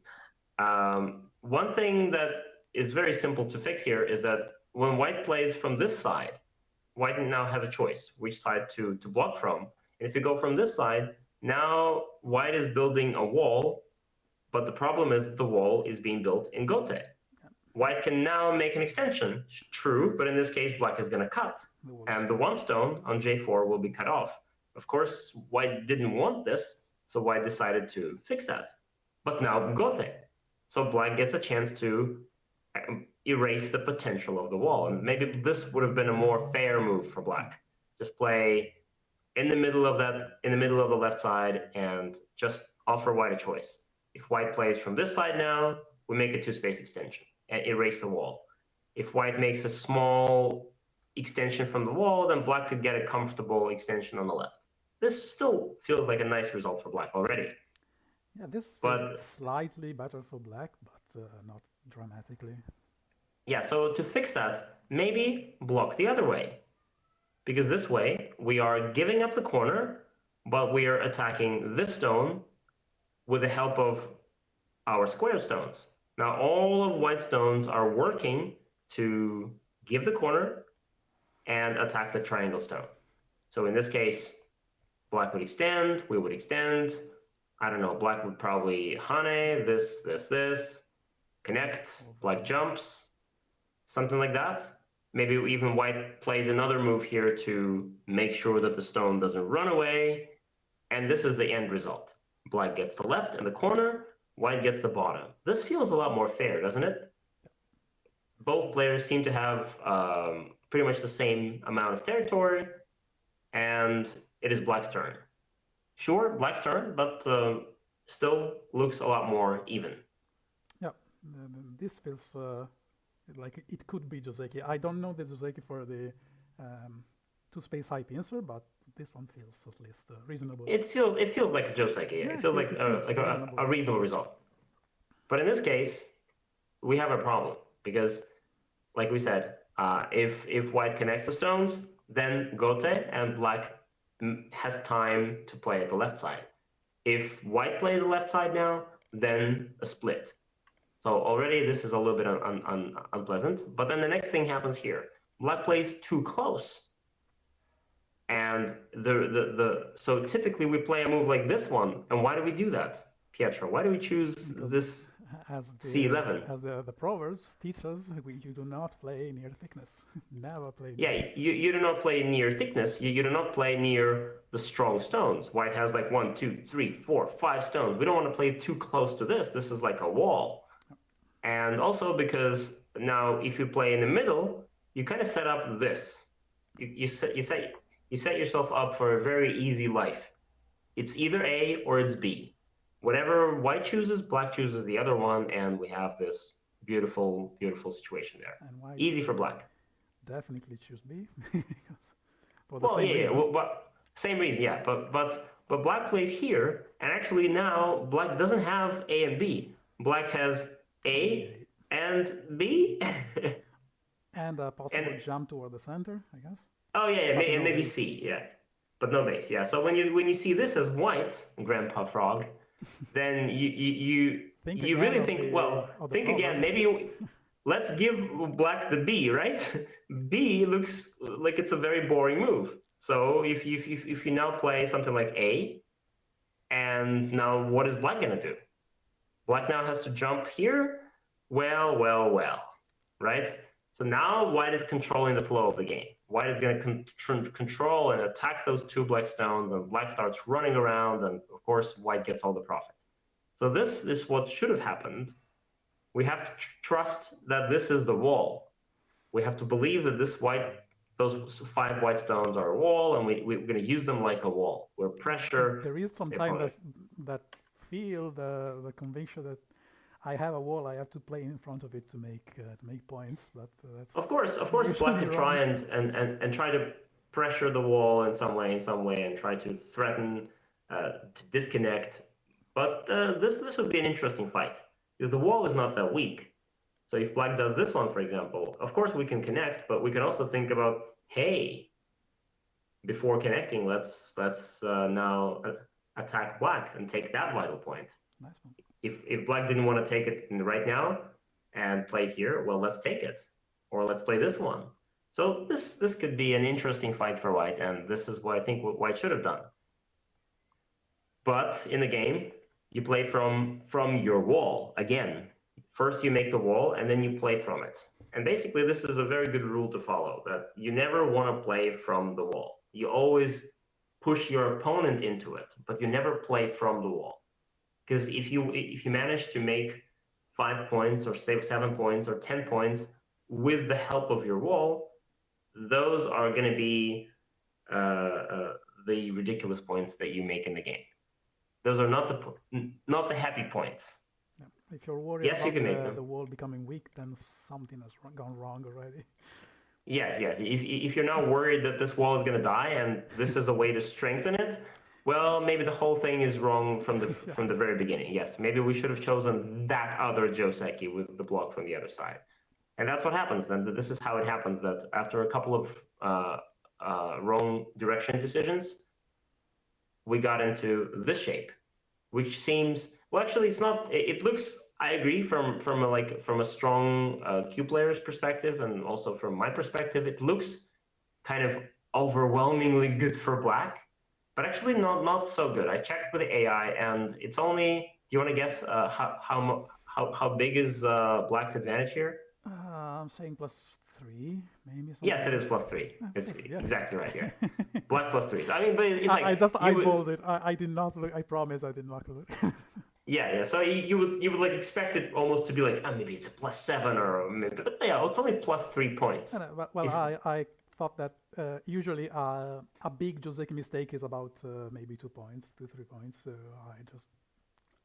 One thing that is very simple to fix here is that when white plays from this side, white now has a choice which side to block from. And if you go from this side, now white is building a wall, but the problem is the wall is being built in Gote. White can now make an extension, true, but in this case, black is going to cut. And the one stone on J4 will be cut off. Of course, white didn't want this, so white decided to fix that. But now Gote. So black gets a chance to erase the potential of the wall. And maybe this would have been a more fair move for black. Just play in the middle of the left side and just offer white a choice. If white plays from this side now, we make a two-space extension and erase the wall. If white makes a small extension from the wall, then black could get a comfortable extension on the left. This still feels like a nice result for black already. Yeah, this feels slightly better for black, but not dramatically. Yeah, so to fix that, maybe block the other way. Because this way, we are giving up the corner, but we are attacking this stone with the help of our square stones. Now, all of white stones are working to give the corner and attack the triangle stone. So in this case, black would extend, we would extend. I don't know, black would probably Hane, this, connect, black jumps, something like that. Maybe even white plays another move here to make sure that the stone doesn't run away. And this is the end result. Black gets the left and the corner, white gets the bottom. This feels a lot more fair, doesn't it? Both players seem to have pretty much the same amount of territory, and it is black's turn. Sure, black's turn, but still looks a lot more even. Yeah, this feels like it could be Joseki. I don't know the Joseki for the two-space high pincer, but this one feels at least reasonable. It feels like a Joseki. Yeah, it feels like a reasonable result. But in this case, we have a problem because, like we said, if white connects the stones, then Gote and black has time to play at the left side. If white plays the left side now, then a split. So already this is a little bit unpleasant. But then the next thing happens here. Black plays too close. And so typically we play a move like this one. And why do we do that, Pietro? Why do we choose this As C11. the proverbs teach us, you do not play near thickness. Never play near Yeah, thickness. you do not play near thickness. You do not play near the strong stones. White has like 1, 2, 3, 4, 5 stones. We don't want to play too close to this. This is like a wall. And also because now if you play in the middle, you kind of set up this. You set yourself up for a very easy life. It's either A or it's B. Whatever white chooses, black chooses the other one, and we have this beautiful, beautiful situation there. And white Easy for black. definitely choose B. For the Well, same yeah, reason. well, but same reason, yeah. But black plays here, and actually now black doesn't have A and B. Black has A and B. And a possible And jump toward the center, I guess. oh yeah, But no maybe base. C, yeah, but no base, yeah. So when you see this as white, Grandpa Frog, then Think you again really of think, the well, of the think again. proverb. Maybe let's give black the B, right? B looks like it's a very boring move. So if you now play something like A, and now what is black gonna do? Black now has to jump here. Well, right? So now white is controlling the flow of the game. White is going to control and attack those 2 black stones, and black starts running around, and of course white gets all the profit. So this is what should have happened. We have to trust that this is the wall. We have to believe that those 5 white stones are a wall, and we're going to use them like a wall. Where pressure. There is sometimes that feel the conviction that I have a wall, I have to play in front of it to make points, but that's Of course, black can try and try to pressure the wall in some way, and try to threaten to disconnect. But this would be an interesting fight because the wall is not that weak. So if black does this one, for example, of course we can connect, but we can also think about, hey, before connecting, let's now attack black and take that vital point. nice one. If black didn't want to take it right now and play here, well, let's take it, or let's play this one. So this could be an interesting fight for white, and this is what I think what white should have done. But in the game, you play from your wall again. First you make the wall, and then you play from it. And basically, this is a very good rule to follow, that you never want to play from the wall. You always push your opponent into it, but you never play from the wall. Because if you manage to make 5 points or 7 points or 10 points with the help of your wall, those are going to be the ridiculous points that you make in the game. Those are not the happy points. Yeah. If you're worried Yes, you can make about them. the wall becoming weak, then something has gone wrong already. Yes. If you're now worried that this wall is going to die and this is a way to strengthen it, well, maybe the whole thing is wrong from the very beginning. Yes, maybe we should have chosen that other Joseki with the block from the other side. And that's what happens then. This is how it happens, that after a couple of wrong direction decisions, we got into this shape, which seems, well, actually it's not, it looks, I agree, from a strong Q player's perspective, and also from my perspective, it looks kind of overwhelmingly good for black, but actually not so good. I checked with the AI, and it's only, do you want to guess how big is black's advantage here? I'm saying +3, maybe. Yes, it is +3. It's exactly right here. Black +3. I mean, but it's like I just eyeballed it. I did not look. I promise I did not look. Yeah. So you would like expect it almost to be like, oh, maybe it's a +7 or maybe, but yeah, it's only +3 points. Well, I thought that usually a big Joseki mistake is about maybe 2 points, 2-3 points. So I just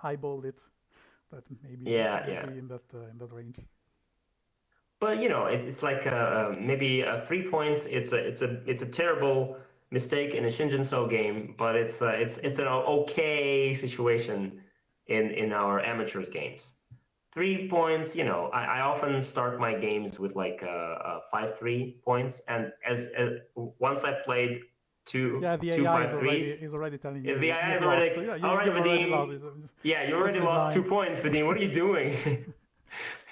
eyeballed it, but maybe it would be in that range. But it's like maybe 3 points. It's a terrible mistake in a Shinjin-So game, but it's an okay situation in our amateurs games. 3 points, I often start my games with like 5-3 points, and as once I played two 5-3s, is already telling you. The AI is already like, all right, Vadim. Yeah, you already lost 2 points, Vadim. What are you doing?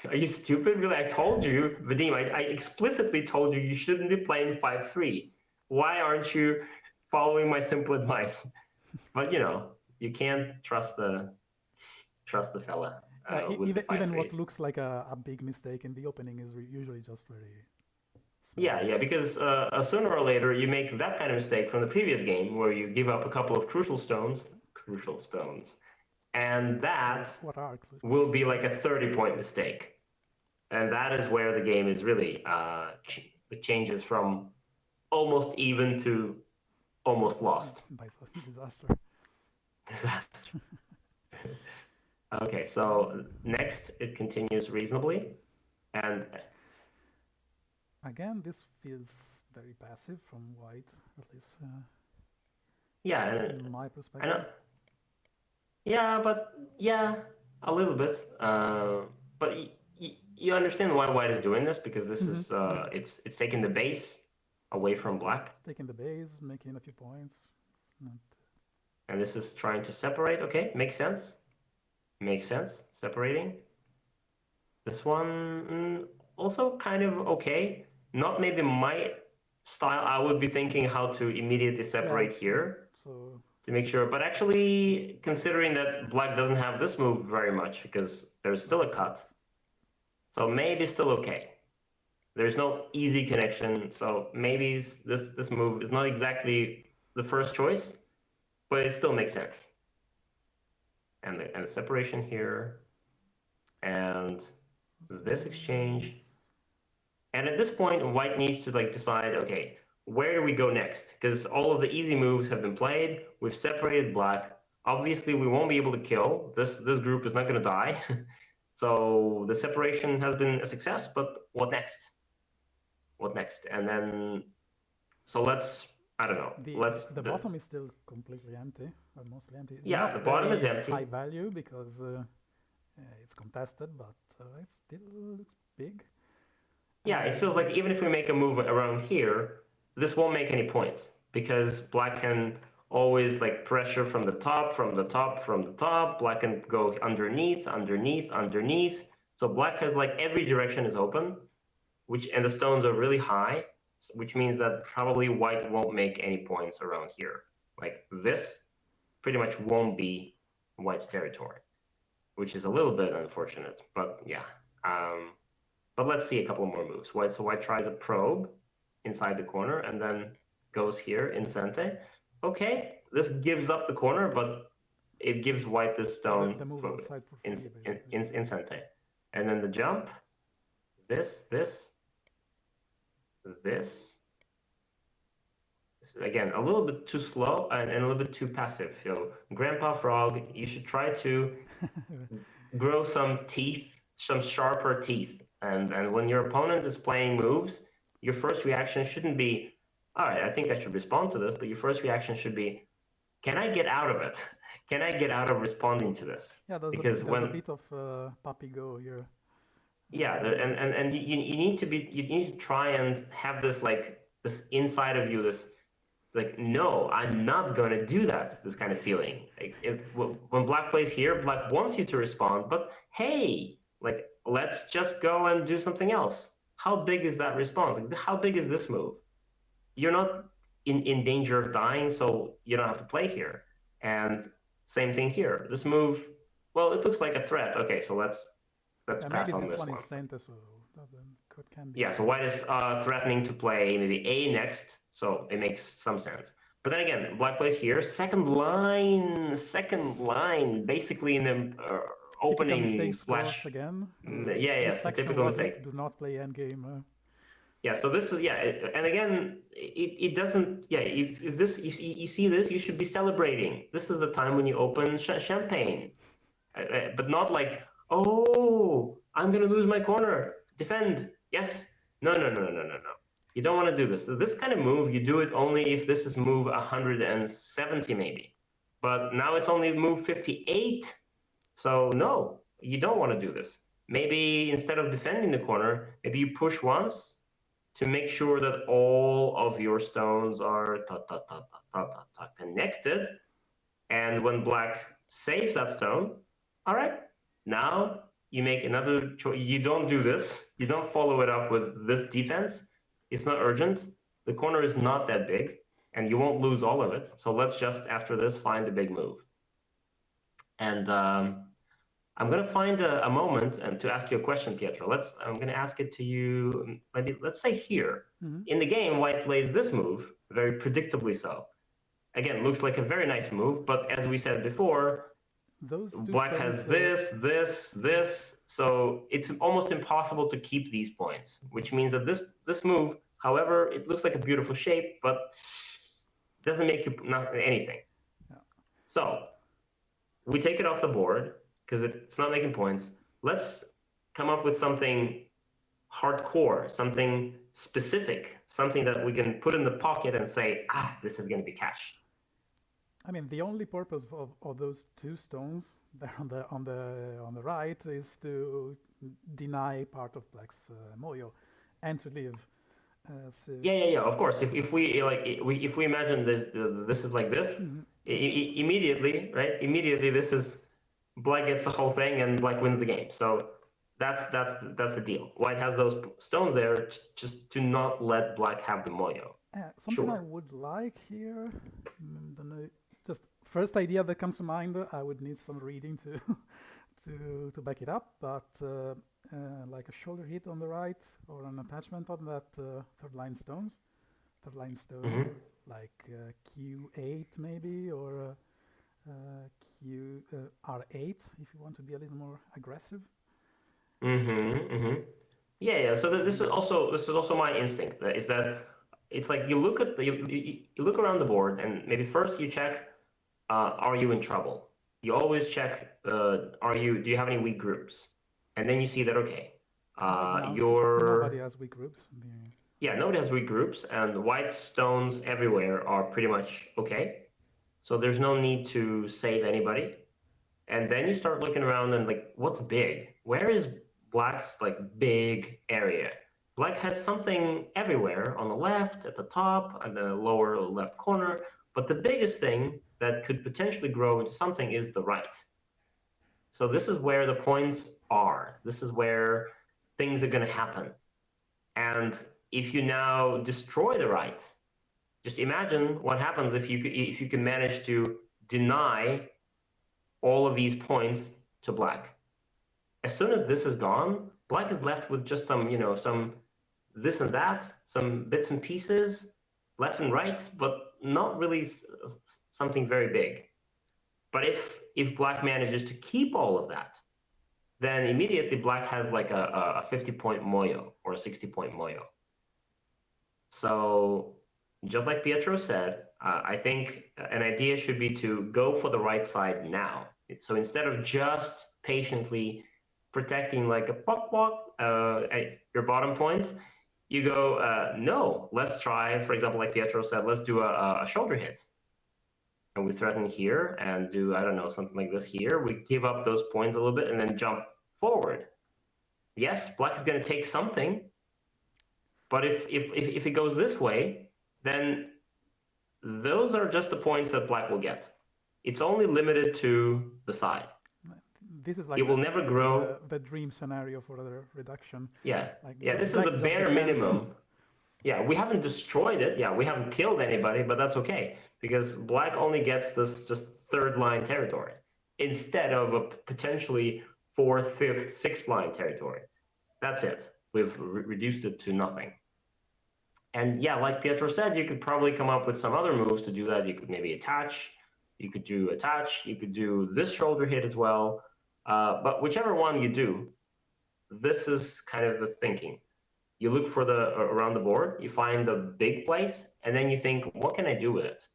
Are you stupid? Really, I told you, Vadim, I explicitly told you shouldn't be playing 5-3. Why aren't you following my simple advice? But you can't trust the fella. with the even what 5-3s. looks like a big mistake in the opening is usually just very small. Yeah, because sooner or later you make that kind of mistake from the previous game where you give up a couple of crucial stones, and that What are will be like a 30-point mistake. And that is where the game is really, it changes from almost even to almost lost. Disaster. Disaster. Okay, so next it continues reasonably. And again, this feels very passive from white, at least yeah, from my perspective. Yeah, a little bit. But you understand why white is doing this because this is it's taking the base away from black. It's taking the base, making a few points. And this is trying to separate. Okay, makes sense. Makes sense. Separating. This one also kind of okay. Not maybe my style. I would be thinking how to immediately separate here. So to make sure, but actually considering that black doesn't have this move very much because there's still a cut, so maybe still okay. There's no easy connection, so maybe this move is not exactly the first choice, but it still makes sense. And the separation here, and this exchange, and at this point white needs to like decide, okay, where do we go next? Because all of the easy moves have been played. We've separated black. Obviously, we won't be able to kill. This group is not going to die. So the separation has been a success, but what next? What next? And then, so let's, I don't know. The bottom is still completely empty, or mostly empty. It's yeah, the bottom is empty. High value because it's contested, but it still looks big. Yeah, it feels like even if we make a move around here, this won't make any points because black can always like pressure from the top, from the top, from the top. Black can go underneath, underneath, underneath. So black has like every direction is open, and the stones are really high, which means that probably white won't make any points around here. Like this pretty much won't be white's territory, which is a little bit unfortunate, but yeah. But let's see a couple more moves. So white tries a probe inside the corner and then goes here in cente. Okay, this gives up the corner, but it gives white this stone the move outside for free, in cente. And then the jump, this. Again, a little bit too slow and a little bit too passive. Grandpa Frog, you should try to grow some teeth, some sharper teeth. And when your opponent is playing moves, your first reaction shouldn't be, all right, I think I should respond to this, but your first reaction should be, can I get out of it? Can I get out of responding to this? Yeah, there's a bit of puppy go here. Yeah, and you need to try and have this like this inside of you, this like, no, I'm not gonna do that. This kind of feeling. Like when black plays here, black wants you to respond, but hey, like let's just go and do something else. How big is that response? Like, how big is this move? You're not in danger of dying, so you don't have to play here. And same thing here. This move, well, it looks like a threat. Okay, so let's pass on this one. Is center, so that can be. Yeah, so white is threatening to play maybe A next, so it makes some sense. But then again, black plays here, second line, basically in the opening slash. Again. Yes, a typical mistake. Do not play endgame. Yeah, so this is, and again, it doesn't, if this, you see this, you should be celebrating. This is the time when you open champagne, but not like, oh, I'm going to lose my corner. Defend. Yes. No. You don't want to do this. So this kind of move, you do it only if this is move 170 maybe. But now it's only move 58. So no, you don't want to do this. Maybe instead of defending the corner, maybe you push once to make sure that all of your stones are connected. And when black saves that stone, all right, now you make another choice. You don't do this. You don't follow it up with this defense. It's not urgent. The corner is not that big, and you won't lose all of it. So let's just, after this, find the big move. And I'm going to find a moment and to ask you a question, Pietro. I'm going to ask it to you. Maybe let's say here in the game, White plays this move very predictably. So again, looks like a very nice move, but as we said before, Black has this. So it's almost impossible to keep these points, which means that this move, however, it looks like a beautiful shape, but doesn't make you not anything. Yeah. So we take it off the board because it's not making points. Let's come up with something hardcore, something specific, something that we can put in the pocket and say, this is going to be cash. I mean, the only purpose of those two stones there on the right is to deny part of Black's moyo and to live. So Yeah. Of course, if we imagine this is like this, immediately, right? Immediately, this is Black gets the whole thing and Black wins the game. So that's the deal. White has those stones there just to not let Black have the moyo. something I would like here, just first idea that comes to mind. I would need some reading to to back it up, but like a shoulder hit on the right or an attachment on that third line stone, like Q8 maybe, or R8 if you want to be a little more aggressive. Yeah. So this is also my instinct. Is that it's like you look at you look around the board and maybe first you check, are you in trouble? You always check, do you have any weak groups? And then you see that okay, nobody has weak groups. Yeah, nobody has weak groups, and white stones everywhere are pretty much okay. So there's no need to save anybody. And then you start looking around and like, what's big? Where is Black's like big area? Black has something everywhere on the left, at the top, and the lower left corner. But the biggest thing that could potentially grow into something is the right. So this is where the points are. This is where things are going to happen. And if you now destroy the right, just imagine what happens if you can manage to deny all of these points to Black. As soon as this is gone, Black is left with just some this and that, some bits and pieces, left and right, but not really something very big. But if Black manages to keep all of that, then immediately Black has like a 50-point moyo or a 60-point moyo. So just like Pietro said, I think an idea should be to go for the right side now. So instead of just patiently protecting like a pok your bottom points, you go, no, let's try, for example, like Pietro said, let's do a shoulder hit. And we threaten here and do, I don't know, something like this here. We give up those points a little bit and then jump forward. Yes, Black is going to take something, but if it goes this way, then those are just the points that Black will get. It's only limited to the side. This is like it will never grow. The dream scenario for the reduction. Yeah, like this is the bare minimum. Yeah, we haven't destroyed it. Yeah, we haven't killed anybody, but that's okay because Black only gets this just third line territory instead of a potentially fourth, fifth, sixth line territory. That's it. We've reduced it to nothing. And yeah, like Pietro said, you could probably come up with some other moves to do that. You could maybe attach. You could do attach. You could do this shoulder hit as well. But whichever one you do, this is kind of the thinking. You look for around the board, you find the big place, and then you think, what can I do with it?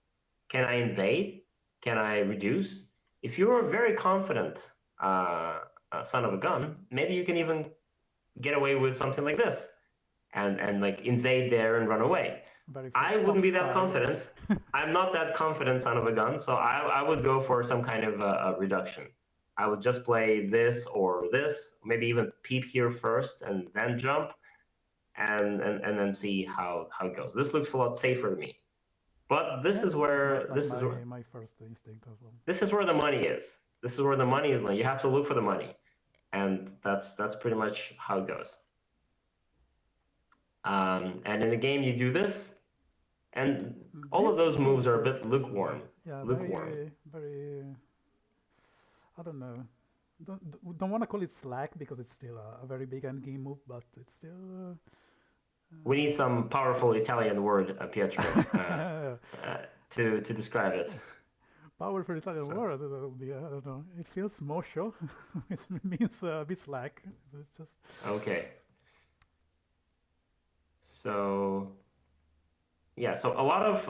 Can I invade? Can I reduce? If you're a very confident son of a gun, maybe you can even get away with something like this and like invade there and run away. I wouldn't be that confident. I'm not that confident son of a gun, so I would go for some kind of a reduction. I would just play this or this, maybe even peep here first and then jump, and then see how it goes. This looks a lot safer to me. But this is where my first instinct as well. This is where the money is. This is where the money is. You have to look for the money, and that's pretty much how it goes. And in the game, you do this, and all of those moves are a bit lukewarm. Yeah, lukewarm. Very, I don't know. don't want to call it slack because it's still a very big endgame move, but it's still. We need some powerful Italian word, Pietro, to describe it. Powerful Italian word. That'll be, I don't know. It feels moscio. It means a bit slack. So it's just. Okay. So, yeah. So a lot of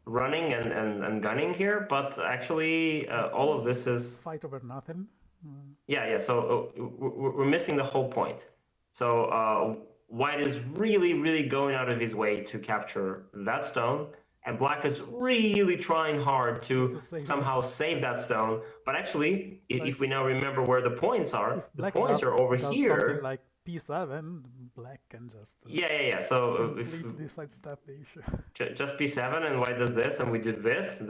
running and gunning here, but actually all of this is fight over nothing. Yeah. So we're missing the whole point. So White is really going out of his way to capture that stone, and Black is really trying hard to somehow save that stone. But actually, if we now remember where the points are, the points are over here. Something like P7, Black can just yeah. So completely sidestep the issue. Just P7, and White does this, and we do this,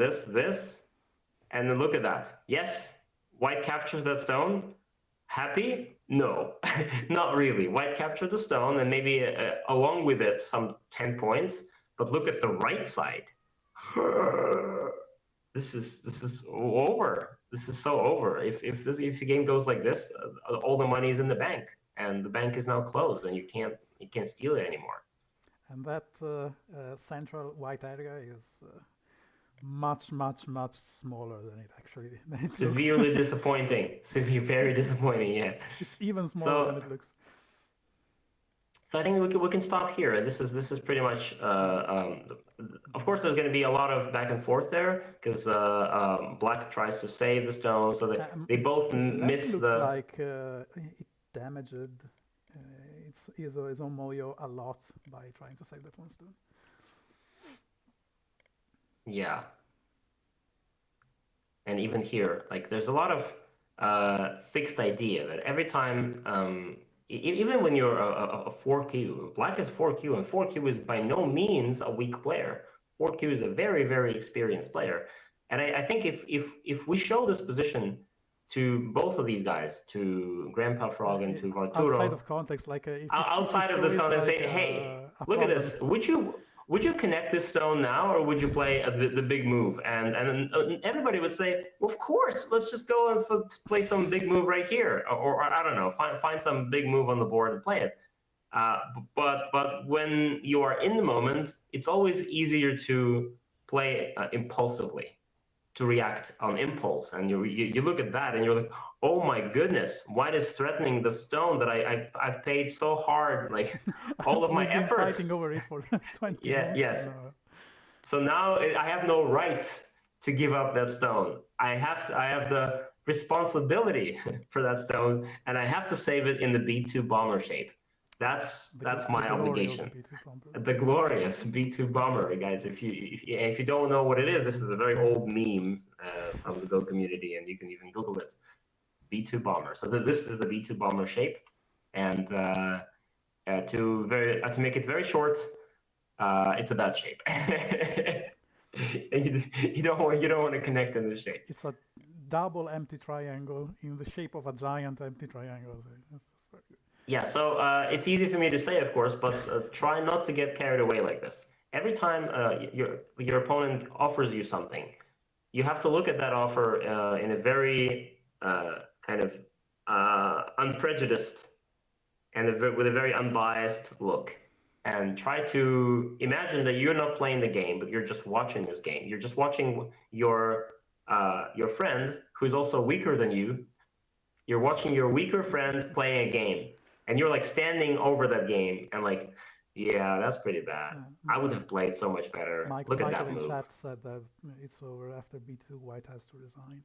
and then look at that. Yes, White captures that stone. Happy? No, not really. White captured the stone, and maybe along with it some 10 points. But look at the right side. This is over. This is so over. If the game goes like this, all the money is in the bank, and the bank is now closed, and you can't steal it anymore. And that central white area is much smaller than it actually severely disappointing. Very disappointing. Yeah, it's even smaller than it looks. So I think we can stop here. This is pretty much. Of course, there's going to be a lot of back and forth there because Black tries to save the stone, so that they both miss looks the. Like it damaged his own Moyo a lot by trying to save that one stone. Yeah. And even here, like there's a lot of fixed idea that every time, even when you're a 4Q, Black is 4Q, and 4Q is by no means a weak player. 4Q is a very experienced player. And I think if we show this position to both of these guys, to Grandpa Frog and to Varturo, outside of context, like outside of this context, say, hey, look at this. Would you connect this stone now, or would you play the big move? And everybody would say, well, of course, let's just go and play some big move right here, or I don't know, find some big move on the board and play it. But when you are in the moment, it's always easier to play impulsively, to react on impulse. And you look at that and you're like, oh my goodness, White is threatening the stone that I've paid so hard, like all of my efforts. Fighting over it for 20 years. Yes. So now I have no right to give up that stone. I have the responsibility for that stone, and I have to save it in the B2 bomber shape. That's my obligation. The glorious B2 bomber, guys. If you don't know what it is, this is a very old meme from the Go community, and you can even Google it. B2 bomber. So this is the B2 bomber shape, and to make it very short, it's a bad shape. And you don't want to connect in this shape. It's a double empty triangle in the shape of a giant empty triangle. That's very good. Yeah, so it's easy for me to say, of course, but try not to get carried away like this. Every time your opponent offers you something, you have to look at that offer in a very kind of unprejudiced and with a very unbiased look, and try to imagine that you're not playing the game, but you're just watching this game. You're just watching your friend, who's also weaker than you. You're watching your weaker friend playing a game. And you're like standing over that game and like, yeah, that's pretty bad. I would have played so much better. Look at that move. Michael in chat said that it's over after B2. White has to resign.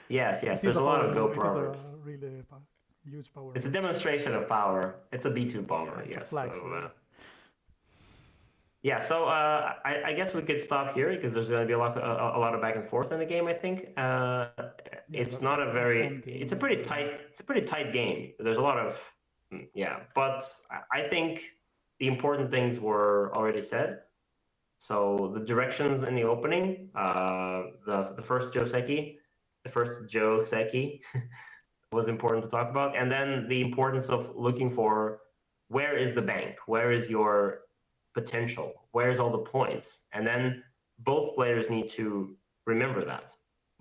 Yes. There's a lot of Go proverbs. It is a really huge power. It's a demonstration of power. It's a B2 bomber. Yeah, yes. So I guess we could stop here because there's going to be a lot of back and forth in the game. I think it's not a very. It's a pretty tight game. There's a lot of but I think the important things were already said. So the directions in the opening, the first Joseki was important to talk about, and then the importance of looking for where is the bank, where is your potential, where's all the points, and then both players need to remember that.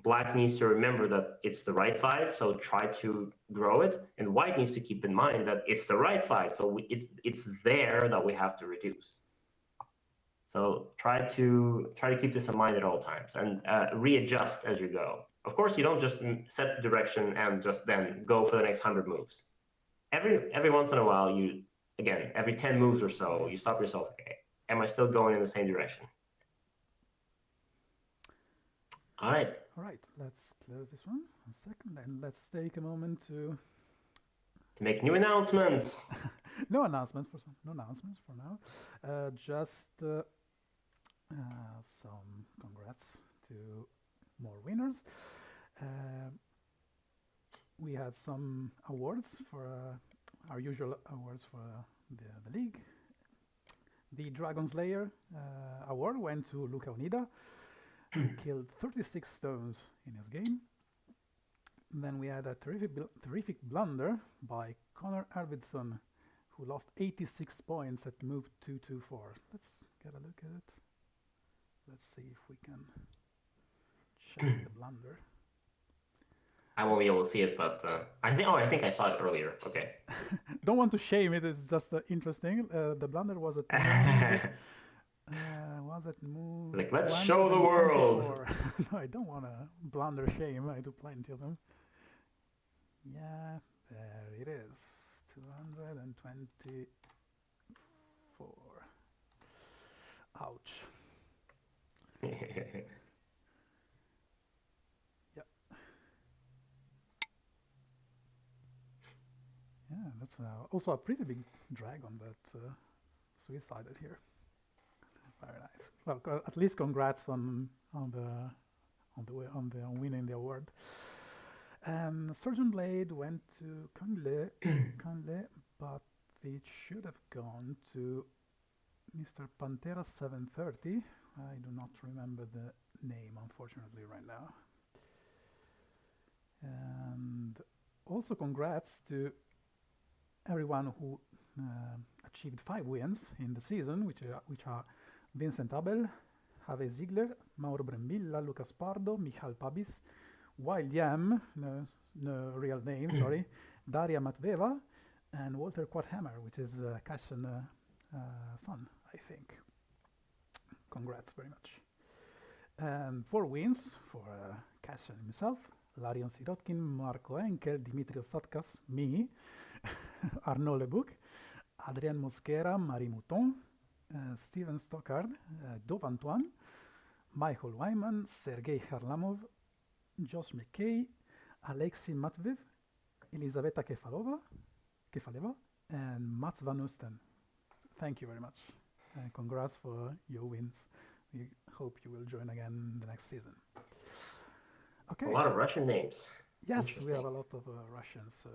Black needs to remember that it's the right side, so try to grow it, and White needs to keep in mind that it's the right side, so it's there that we have to reduce. So try to keep this in mind at all times, and readjust as you go. Of course, you don't just set the direction and just then go for the next 100 moves. Every once in a while, every 10 moves or so, you stop yourself. Okay, am I still going in the same direction? All right. All right, let's close this one. 1 second, and let's take a moment to make new announcements. No announcements for now. Just some congrats to more winners. We had some awards for our usual awards for the league. The Dragon Slayer award went to Luca Unida, who killed 36 stones in his game. Then we had a terrific blunder by Connor Arvidsson, who lost 86 points at move 224. Let's get a look at it. Let's see if we can check the blunder. I won't be able to see it, but I think I saw it earlier. Okay. Don't want to shame it. It's just interesting. The blunder was at move like, let's show the world. No, I don't want to blunder shame. I do plenty of them. Yeah, there it is. 224. Ouch. Yeah. Yeah, that's also a pretty big dragon that suicided here. Very nice. Well, at least congrats on winning the award. Surgeon Blade went to Kanle, but it should have gone to Mr. Pantera 730. I do not remember the name, unfortunately, right now. And also congrats to everyone who achieved 5 wins in the season, which are Vincent Abel, Javi Ziegler, Mauro Brembilla, Lucas Pardo, Michal Pabis, Wild Yam, no real name, sorry, Daria Matveva, and Walter Quadhammer, which is Cashin son, I think. Congrats very much. And 4 wins for Cashin himself: Larion Sirotkin, Marco Enkel, Dimitrios Satkas, me, Arnaud Lebuc, Adrien Mosquera, Marie Mouton, Steven Stockard, Dov Antoine, Michael Wyman, Sergei Harlamov, Josh McKay, Alexei Matvev, Elisaveta Kefaleva, and Mats Van Osten. Thank you very much. Congrats for your wins. We hope you will join again the next season. Okay. A lot of Russian names. Yes, we have a lot of Russians.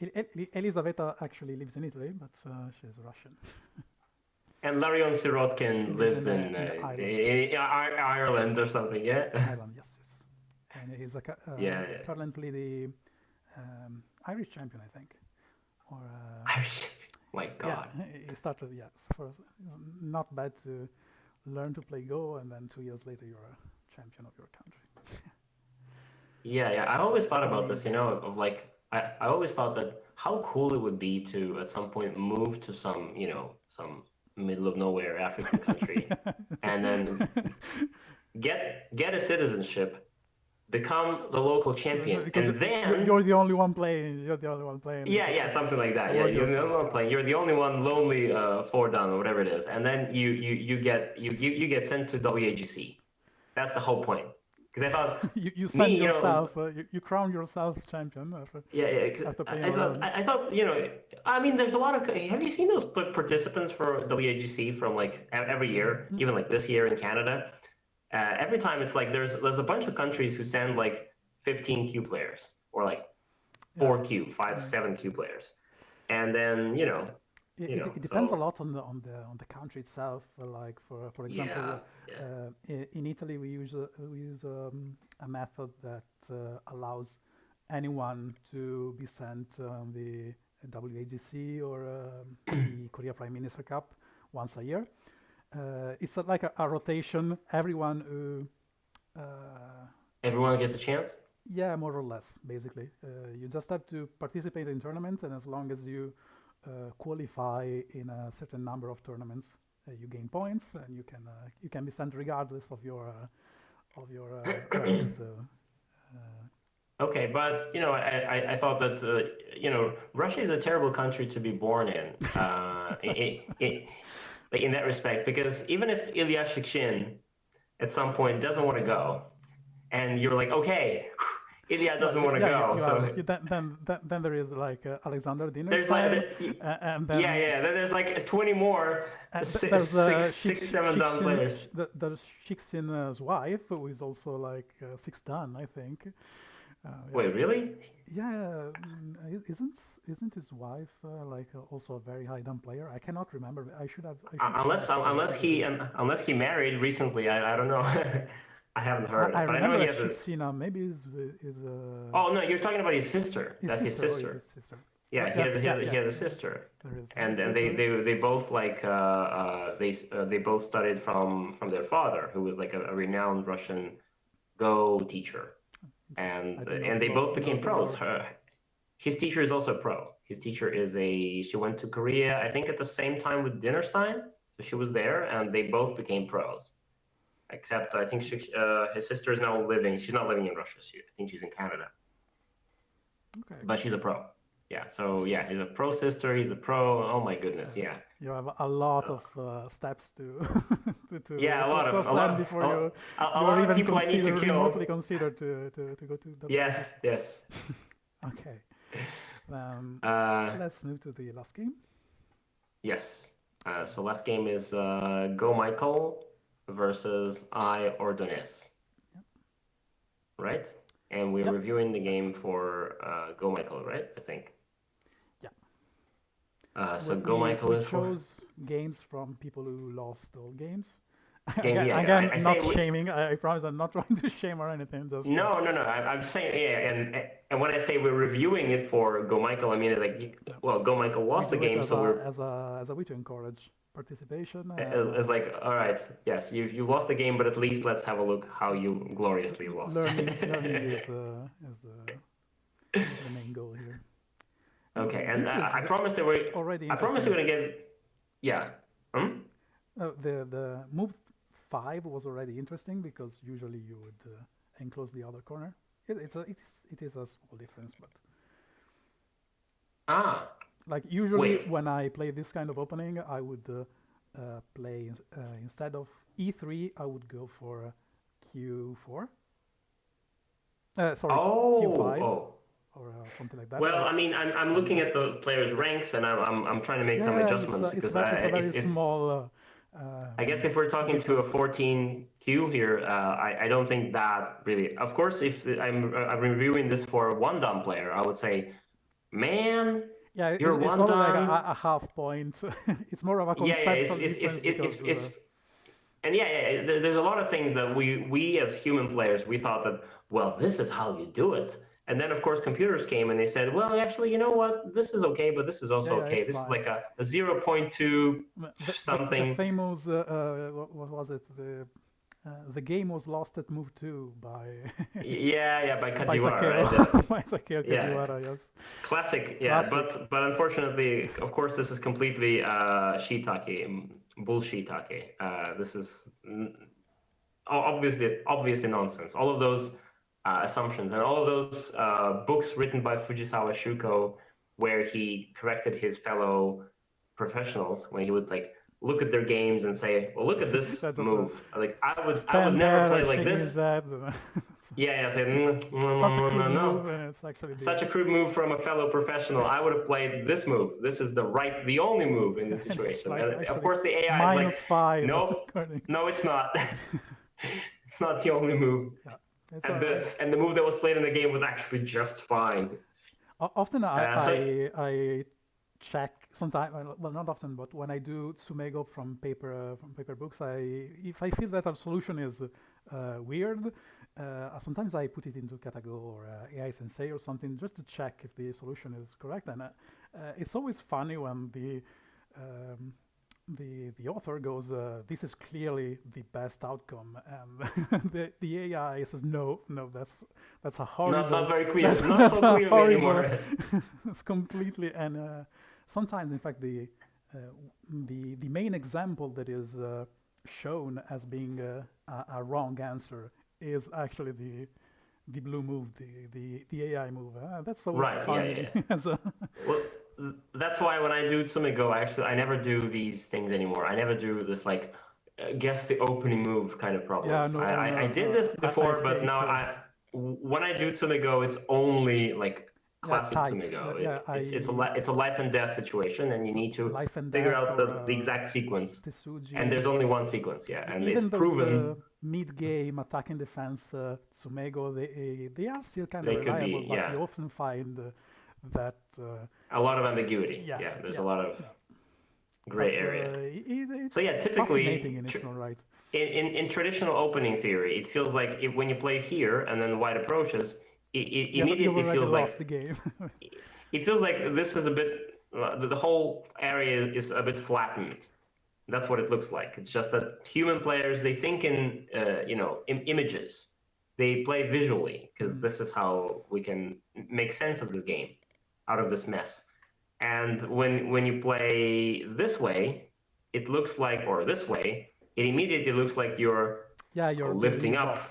Elisaveta actually lives in Italy, but she's Russian. And Larion Sirotkin lives in Ireland or something, yeah? Ireland, yes. And he's currently the Irish champion, I think. Or Irish. My God. Yeah, he started. Yes, it's not bad to learn to play Go, and then 2 years later you're a champion of your country. Yeah. I always thought about this, of like I always thought that how cool it would be to at some point move to some middle of nowhere African country, and then get a citizenship, become the local champion, and then you're the only one playing. Yeah, something like that. Yeah, you're the only one playing. You're the only one lonely four-down or whatever it is, and then you get sent to WAGC. That's the whole point. Because I thought you send yourself, you crown yourself champion. After I thought I mean, there's a lot of. Have you seen those participants for WAGC from like every year, even like this year in Canada? Every time it's like there's a bunch of countries who send like 15 Q players or like 4 Q, 7 Q players, and then it depends a lot on the country itself. Like for example, in Italy we use a method that allows anyone to be sent on the WAGC or the Korea Prime Minister Cup once a year. It's like a rotation. Everyone who Everyone gets a chance? Yeah, more or less, basically. You just have to participate in tournaments, and as long as you qualify in a certain number of tournaments, you gain points, and you can be sent regardless of your rank. So, Okay, but I thought that Russia is a terrible country to be born in, like in that respect, because even if Ilya Shikshin at some point doesn't want to go, and you're like, okay, Ilya doesn't want to go, so then there is like Alexander there's like Dinerstein, and then then there's like 20 more there's six, seven down players. There's Shiksin's wife, who is also like 6 dan, I think. Wait, really? Yeah, isn't his wife also a very high dan player? I cannot remember. I should Unless he married recently, I don't know. I haven't heard. I but remember I know he that has Shiksina maybe is Oh no, you're talking about his sister. That's his sister. His sister. Yeah, he has a sister. There is And a they both they both studied from their father, who was like a renowned Russian Go teacher, and they both became pros. His teacher is also a pro. His teacher she went to Korea, I think, at the same time with Dinerstein, so she was there, and they both became pros. Except I think his sister is now living. She's not living in Russia. I think she's in Canada. Okay. But she's a pro. Yeah. So yeah, he's a pro sister. He's a pro. Oh my goodness. Yeah. You have a lot of steps to ascend before you are even people remotely consider to go to the Yes. Okay. Let's move to the last game. Yes. So last game is Go Michael versus I Ordonez. Yep. Right? And we're reviewing the game for Go Michael, right? I think. Yeah. So Go Michael is chose games from people who lost all games. Again, not shaming. I promise I'm not trying to shame or anything. Just no. I'm saying and when I say we're reviewing it for Go Michael, I mean Go Michael lost the game, as a way to encourage participation. It's like, all right, yes, you lost the game, but at least let's have a look how you gloriously lost. Learning is the main goal here. Okay, and I promised that we're already. I promised we're gonna get, yeah. The move 5 was already interesting because usually you would enclose the other corner. It is a small difference, but like usually when I play this kind of opening, I would play instead of e3, I would go for q4. Q5 or something like that. Well, I mean, I'm looking at the players' ranks and I'm trying to make some adjustments because it's a very small. I guess if we're talking to a 14Q here, I don't think that really. Of course, if I'm reviewing this for a 1-dan player, I would say, man. Yeah, you're it's probably like a half point. It's more of a conceptual difference. And there's a lot of things that we as human players, we thought that, well, this is how you do it. And then, of course, computers came and they said, well, actually, you know what? This is okay, but this is also okay. This is like a 0.2 something. The famous, what was it? The game was lost at move 2 by by Kajiwara, right? By Takeo Kajiwara, yes. Classic, but unfortunately, of course, this is completely shiitake, bullshitake. This is obviously nonsense. All of those assumptions and all of those books written by Fujisawa Shuko, where he corrected his fellow professionals when he would like look at their games and say, well, look at this move. Like I would never play like this. Say, such a crude move from a fellow professional. I would have played this move. This is the only move in this situation. And of course, the AI is like, -5. No, it's not. It's not the only move. Yeah. And the move that was played in the game was actually just fine. Often I check sometimes, well, not often, but when I do tsumego from paper books, if I feel that a solution is weird, sometimes I put it into Katago or AI Sensei or something just to check if the solution is correct. And it's always funny when the author goes, this is clearly the best outcome, and the AI says, no, that's a horrible. Not very clear. Not so clear anymore. It's completely, and sometimes, in fact, the main example that is shown as being a wrong answer is actually the blue move, the AI move. That's always Right, funny. yeah. Well, that's why when I do Tsumigo, actually, I never do these things anymore. I never do this like guess the opening move kind of problems. Yeah, no, I did this before, but now hate, when I do Tsumigo, it's only like classic tight. Tsumigo. Yeah, it's a life and death situation, and you need to life and figure death out or, the exact sequence. Tsuji. And there's only one sequence, yeah, and Even it's those, proven. mid-game attack and defense Tsumego, they are still kind They of could be, reliable, but yeah. you often find that a lot of ambiguity. yeah, There's yeah, a lot of gray area. It's So yeah, typically fascinating in its own right. In traditional opening theory, it feels like when you play here and then white approaches, it immediately feels like lost the game. it feels like this is a bit the whole area is a bit flattened. That's what it looks like. It's just that human players, they think in images. They play visually because this is how we can make sense of this game out of this mess. And when you play this way, it looks like, or this way, it immediately looks like you're lifting up.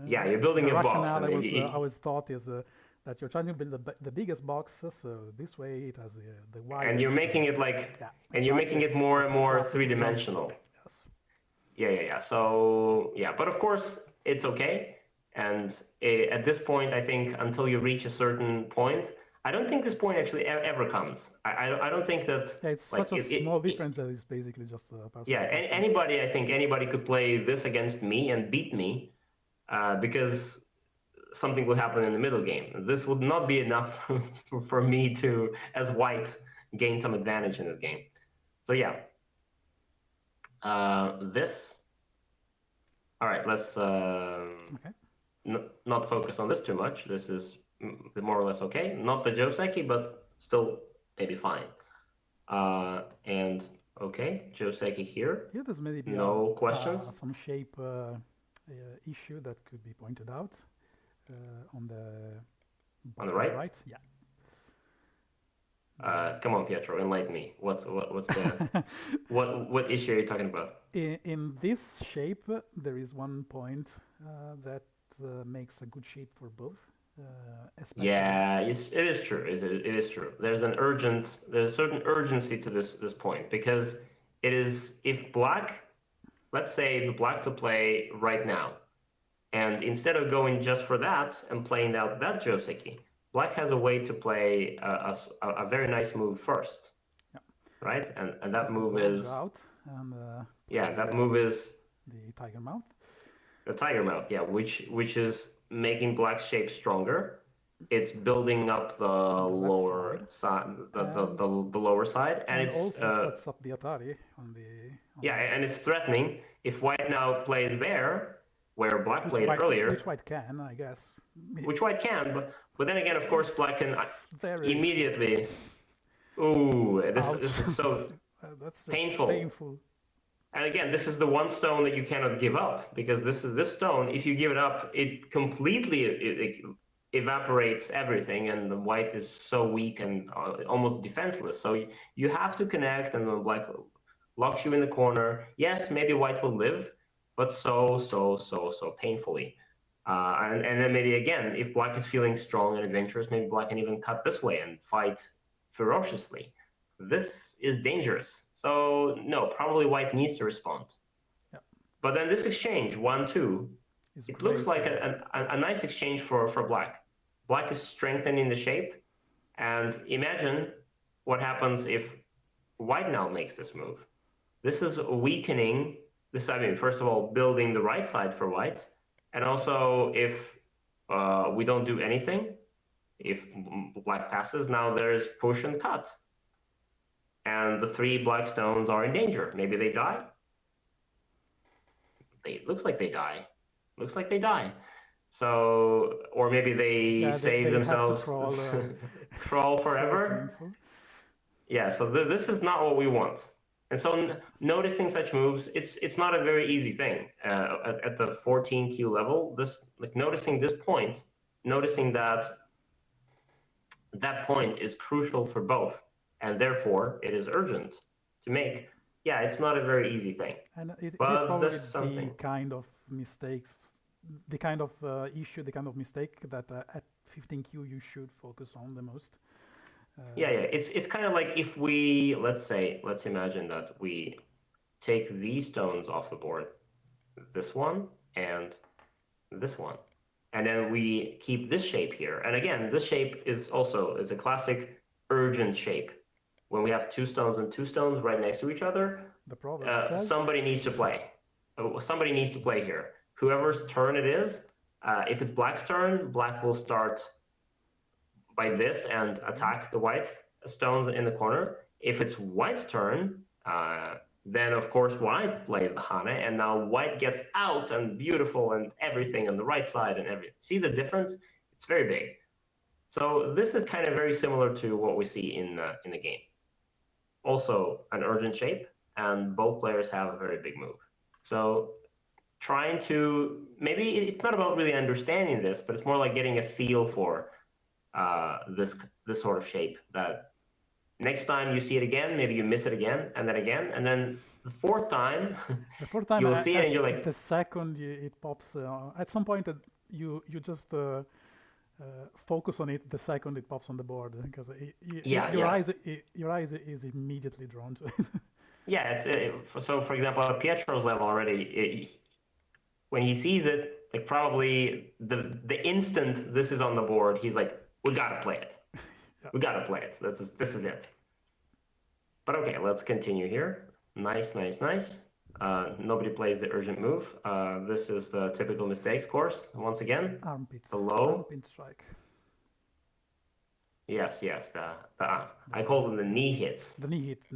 You're building a box. The rationale I always thought is that you're trying to build the biggest box, so this way it has the widest. And you're making it like, you're making it more and more three-dimensional. Yes. Yeah. So but of course it's okay. And at this point, I think until you reach a certain point, I don't think this point actually ever comes. I don't think that. Yeah, it's like, such a small difference that it's basically just a person. Yeah, I think anybody could play this against me and beat me, because something will happen in the middle game. This would not be enough for me to, as white, gain some advantage in this game. So yeah, this. All right, let's not focus on this too much. This is more or less okay. Not the Joseki, but still maybe fine. And okay, Joseki here. Yeah, there's maybe no questions. Some shape issue that could be pointed out on the right. Yeah. Come on, Pietro, enlighten me. What's the what issue are you talking about? In this shape, there is one point that makes a good shape for both. Yeah, it is true. It is true. There's a certain urgency to this point, because it is, if black, let's say it's black to play right now, and instead of going just for that and playing out that Joseki, black has a way to play a very nice move first, right? And that move is out and that move is the tiger mouth. The tiger mouth, yeah, which is making black's shape stronger. It's building up the lower side, the lower side, and it also sets up the Atari on the. And it's threatening. If white now plays there, where black played earlier, which white can, I guess. Which white can, but then again, of course, black can immediately. Ooh, this is so that's painful. And again, this is the one stone that you cannot give up, because this stone, if you give it up, it completely it evaporates everything, and the white is so weak and almost defenseless. So you have to connect, and the black locks you in the corner. Yes, maybe white will live, but so painfully. And then maybe again, if black is feeling strong and adventurous, maybe black can even cut this way and fight ferociously. This is dangerous. So no, probably white needs to respond. Yeah. But then this exchange, 1-2, it looks like a nice exchange for black. Black is strengthening the shape. And imagine what happens if white now makes this move. This is weakening this. I mean, first of all, building the right side for white. And also, if we don't do anything, if black passes, now there's push and cut. And the 3 black stones are in danger. Maybe they die. Looks like they die. So, or maybe they save themselves, crawl forever. Yeah, so this is not what we want. And so noticing such moves, it's not a very easy thing. At the 14Q level, noticing this point, noticing that point is crucial for both, and therefore it is urgent to make. Yeah, it's not a very easy thing. And it is But probably this is the something. kind of mistakes, the kind of issue, the kind of mistake that at 15Q you should focus on the most. Yeah, it's kind of like if we, let's imagine that we take these stones off the board, this one and this one, and then we keep this shape here. And again, this shape is a classic urgent shape. When we have two stones and two stones right next to each other, The proverb says somebody needs to play. Somebody needs to play here. Whoever's turn it is, if it's black's turn, black will start by this and attack the white stones in the corner. If it's white's turn, then of course white plays the Hane, and now white gets out and beautiful and everything on the right side and everything. See the difference? It's very big. So this is kind of very similar to what we see in the game. Also an urgent shape, and both players have a very big move. So trying to, maybe it's not about really understanding this, but it's more like getting a feel for this sort of shape, that next time you see it again, maybe you miss it again, and then the fourth time, you'll see it and you're like, the second it pops. At some point, you just focus on it the second it pops on the board, because your eyes is immediately drawn to it. Yeah, so for example, at Pietro's level already, when he sees it, like probably the instant this is on the board, he's like, we gotta play it. Yeah. We gotta play it. This is it. But okay, let's continue here. Nice. Nobody plays the urgent move. This is the typical mistakes course. Once again, armpit strike. Yes. I call them the knee hits. The knee hits.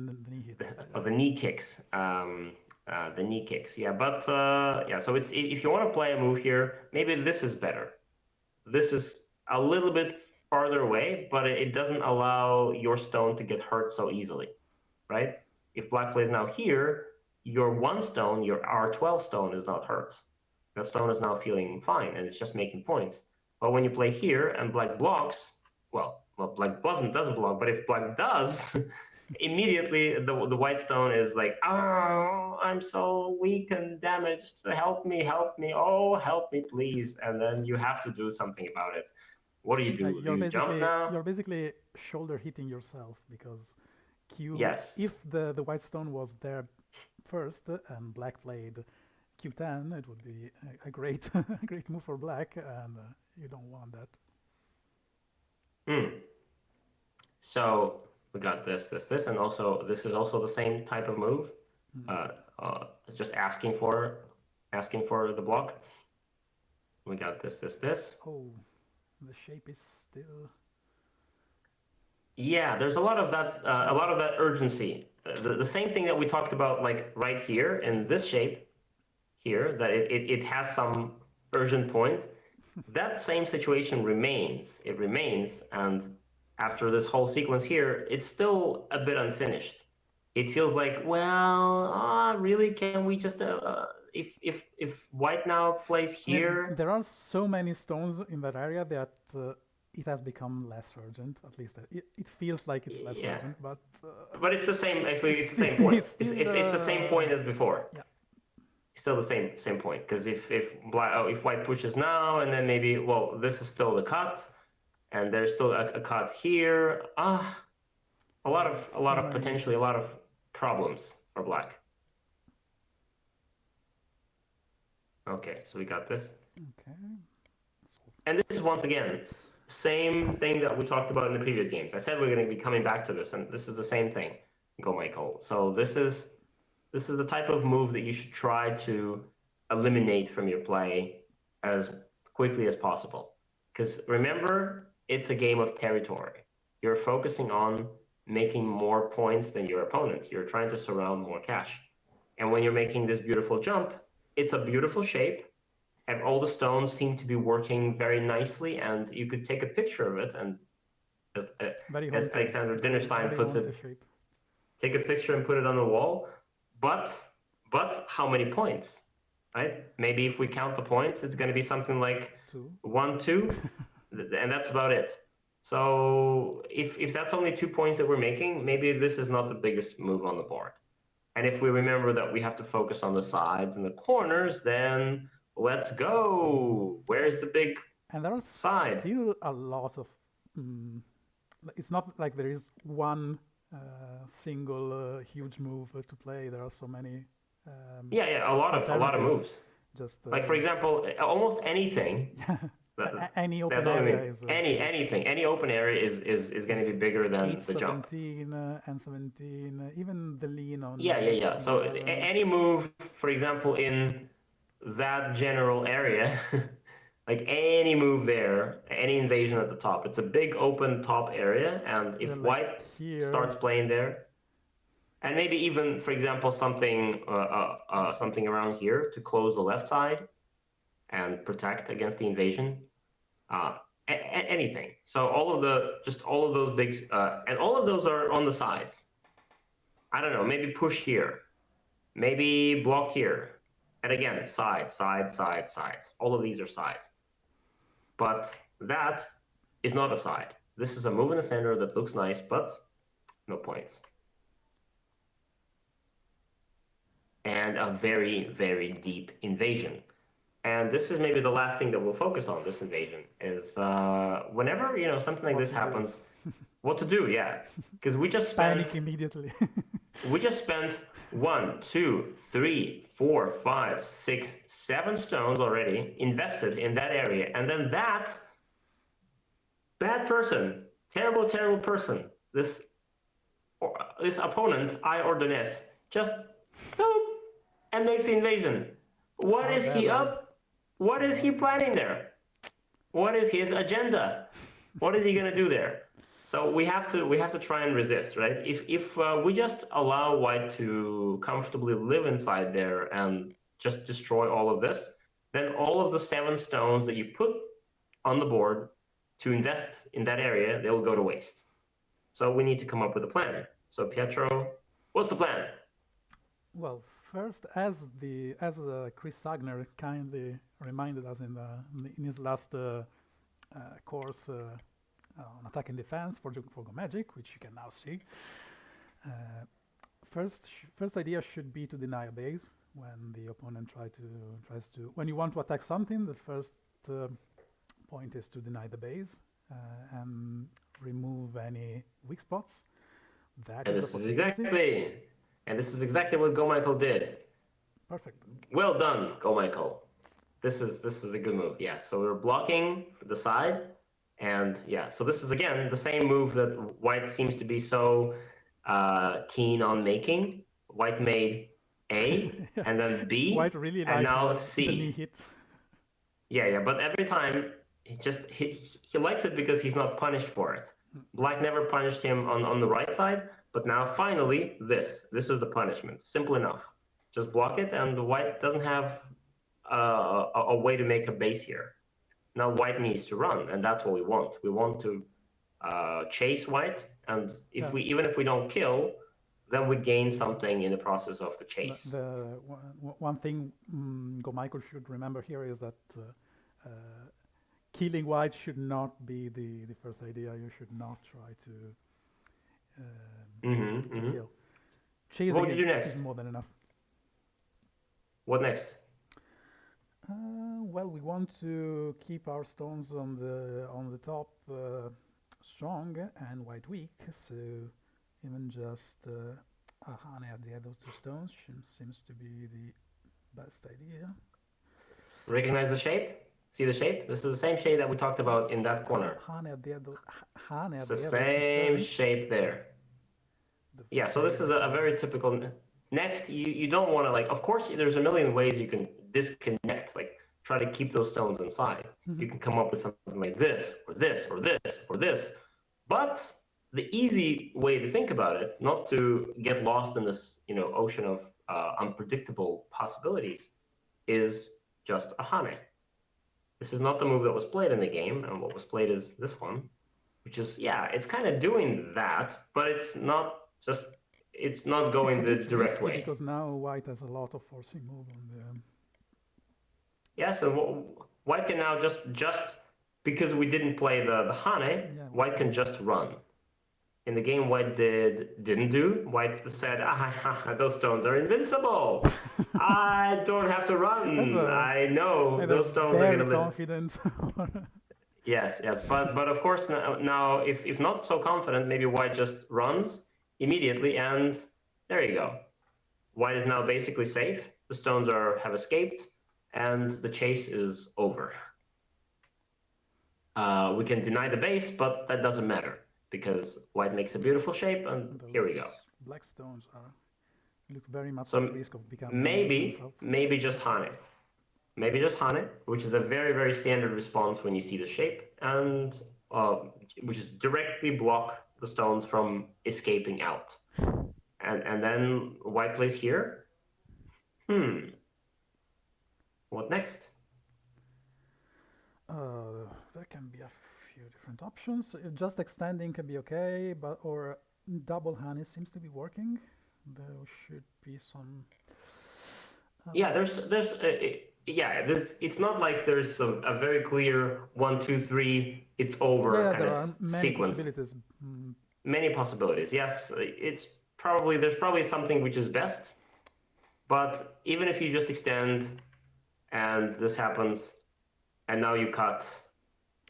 Or the knee kicks. The knee kicks. Yeah, but so it's, if you want to play a move here, maybe this is better. This is a little bit farther away, but it doesn't allow your stone to get hurt so easily, right? If black plays now here, your one stone, your R12 stone, is not hurt. That stone is now feeling fine, and it's just making points. But when you play here and black blocks, well, black doesn't block, but if black does, immediately the white stone is like, oh, I'm so weak and damaged. Help me. Oh, help me, please. And then you have to do something about it. What do you do? Do you jump now? You're basically shoulder hitting yourself, because Q. Yes. If the white stone was there first and black played Q10, it would be a great great move for black, and you don't want that. So we got this, and also this is also the same type of move. Just asking for the block. We got this. Oh, the shape is still. Yeah, there's a lot of that urgency. The same thing that we talked about, like right here in this shape here, that it has some urgent point. That same situation remains. It remains, and after this whole sequence here, it's still a bit unfinished. It feels like, well, really, can we just if white now plays here? I mean, there are so many stones in that area that it has become less urgent. At least it feels like it's less urgent, but it's the same. Actually, it's the same point. It's the same point as before. Yeah. Still the same point, because if white pushes now, and then maybe, well, this is still the cut, and there's still a cut here. Potentially a lot of problems for black. Okay, so we got this. Okay. And this is, once again, same thing that we talked about in the previous games. I said we're going to be coming back to this, and this is the same thing. Go, Michael. So this is the type of move that you should try to eliminate from your play as quickly as possible. Because remember, it's a game of territory. You're focusing on making more points than your opponent. You're trying to surround more cash. And when you're making this beautiful jump, it's a beautiful shape, and all the stones seem to be working very nicely, and you could take a picture of it, and as Alexander Dinnerstein puts it, take a picture and put it on the wall. But how many points, right? Maybe if we count the points, it's going to be something like 1, 2, and that's about it. So if that's only 2 points that we're making, maybe this is not the biggest move on the board. And if we remember that we have to focus on the sides and the corners, then let's go. Where's the big and there are side? Still a lot of. It's not like there is one single huge move to play. There are so many. Yeah, a lot of moves. Just like for example, almost anything. Any open area is anything. Any open area is going to be bigger than the jump. 17 and 17, even the lean on. Yeah. So any move, for example, in that general area, like any move there, any invasion at the top, it's a big open top area, and if white starts playing there, and maybe even, for example, something around here to close the left side and protect against the invasion. Anything. So all of those big, and all of those are on the sides. I don't know, maybe push here, maybe block here, and again, sides. All of these are sides. But that is not a side. This is a move in the center that looks nice, but no points. And a very, very deep invasion. And this is maybe the last thing that we'll focus on, this invasion, is whenever, something like this happens, what to do, yeah. Because we just spent... Panic immediately. We just spent 1, 2, 3, 4, 5, 6, 7 stones already invested in that area. And then that bad person, terrible person, this opponent, I Ordonez, just boom, and makes the invasion. What is he up? What is he planning there? What is his agenda? What is he going to do there? So we have to try and resist, right? If we just allow white to comfortably live inside there and just destroy all of this, then all of the 7 stones that you put on the board to invest in that area, they will go to waste. So we need to come up with a plan. So Pietro, what's the plan? Well, first, as Chris Sagner kindly reminded us in his last course on attack and defense for Go Magic, which you can now see. First idea should be to deny a base when the opponent tries to. When you want to attack something, the first point is to deny the base and remove any weak spots. This is exactly what Go Michael did. Perfect. Well done, Go Michael. This is a good move. Yeah. So we're blocking the side. And yeah, so this is again the same move that white seems to be so keen on making. White made A and then B, white really and now the C. knee hit. Yeah, but every time he likes it because he's not punished for it. Black never punished him on the right side, but now finally this is the punishment. Simple enough. Just block it, and the white doesn't have a way to make a base here. Now white needs to run, and that's what we want. We want to chase white, and even if we don't kill, then we gain something in the process of the chase. The one thing Go Michael should remember here is that killing white should not be the first idea. You should not try to kill. Chasing what would you do next? Is more than enough. What next? Well, we want to keep our stones on the top strong and white weak. So even just a honey at the end of 2 stones seems to be the best idea. Recognize the shape? See the shape? This is the same shape that we talked about in that corner. Honey at the end of it's the same shape there. Yeah, so this is a very typical. Next, you don't want to, like, of course, there's a million ways you can disconnect, like try to keep those stones inside. You can come up with something like this, or this, or this, or this. But the easy way to think about it, not to get lost in this, ocean of unpredictable possibilities, is just a hane. This is not the move that was played in the game, and what was played is this one, which is, it's kind of doing that, but it's not just, it's not going the direct way. Because now white has a lot of forcing move on the. Yes, and white can now just because we didn't play the Hane, Yeah, white can just run. In the game, white didn't do. White said, those stones are invincible. I don't have to run. I know those stones are going to live. Confident. Yes, but of course now if not so confident, maybe white just runs immediately, and there you go. White is now basically safe. The stones have escaped, and the chase is over. We can deny the base, but that doesn't matter because white makes a beautiful shape, and here we go. Black stones look very much at risk of becoming. Maybe just Hane. Maybe just Hane, which is a very, very standard response when you see the shape, and which is directly block the stones from escaping out. And then white plays here. What next? There can be a few different options. Just extending can be okay, or double Hane seems to be working. There should be some. It's not like there's a very clear 1, 2, 3. It's over kind there of are many sequence. Possibilities. Many possibilities. Yes, there's probably something which is best, but even if you just extend, and this happens, and now you cut,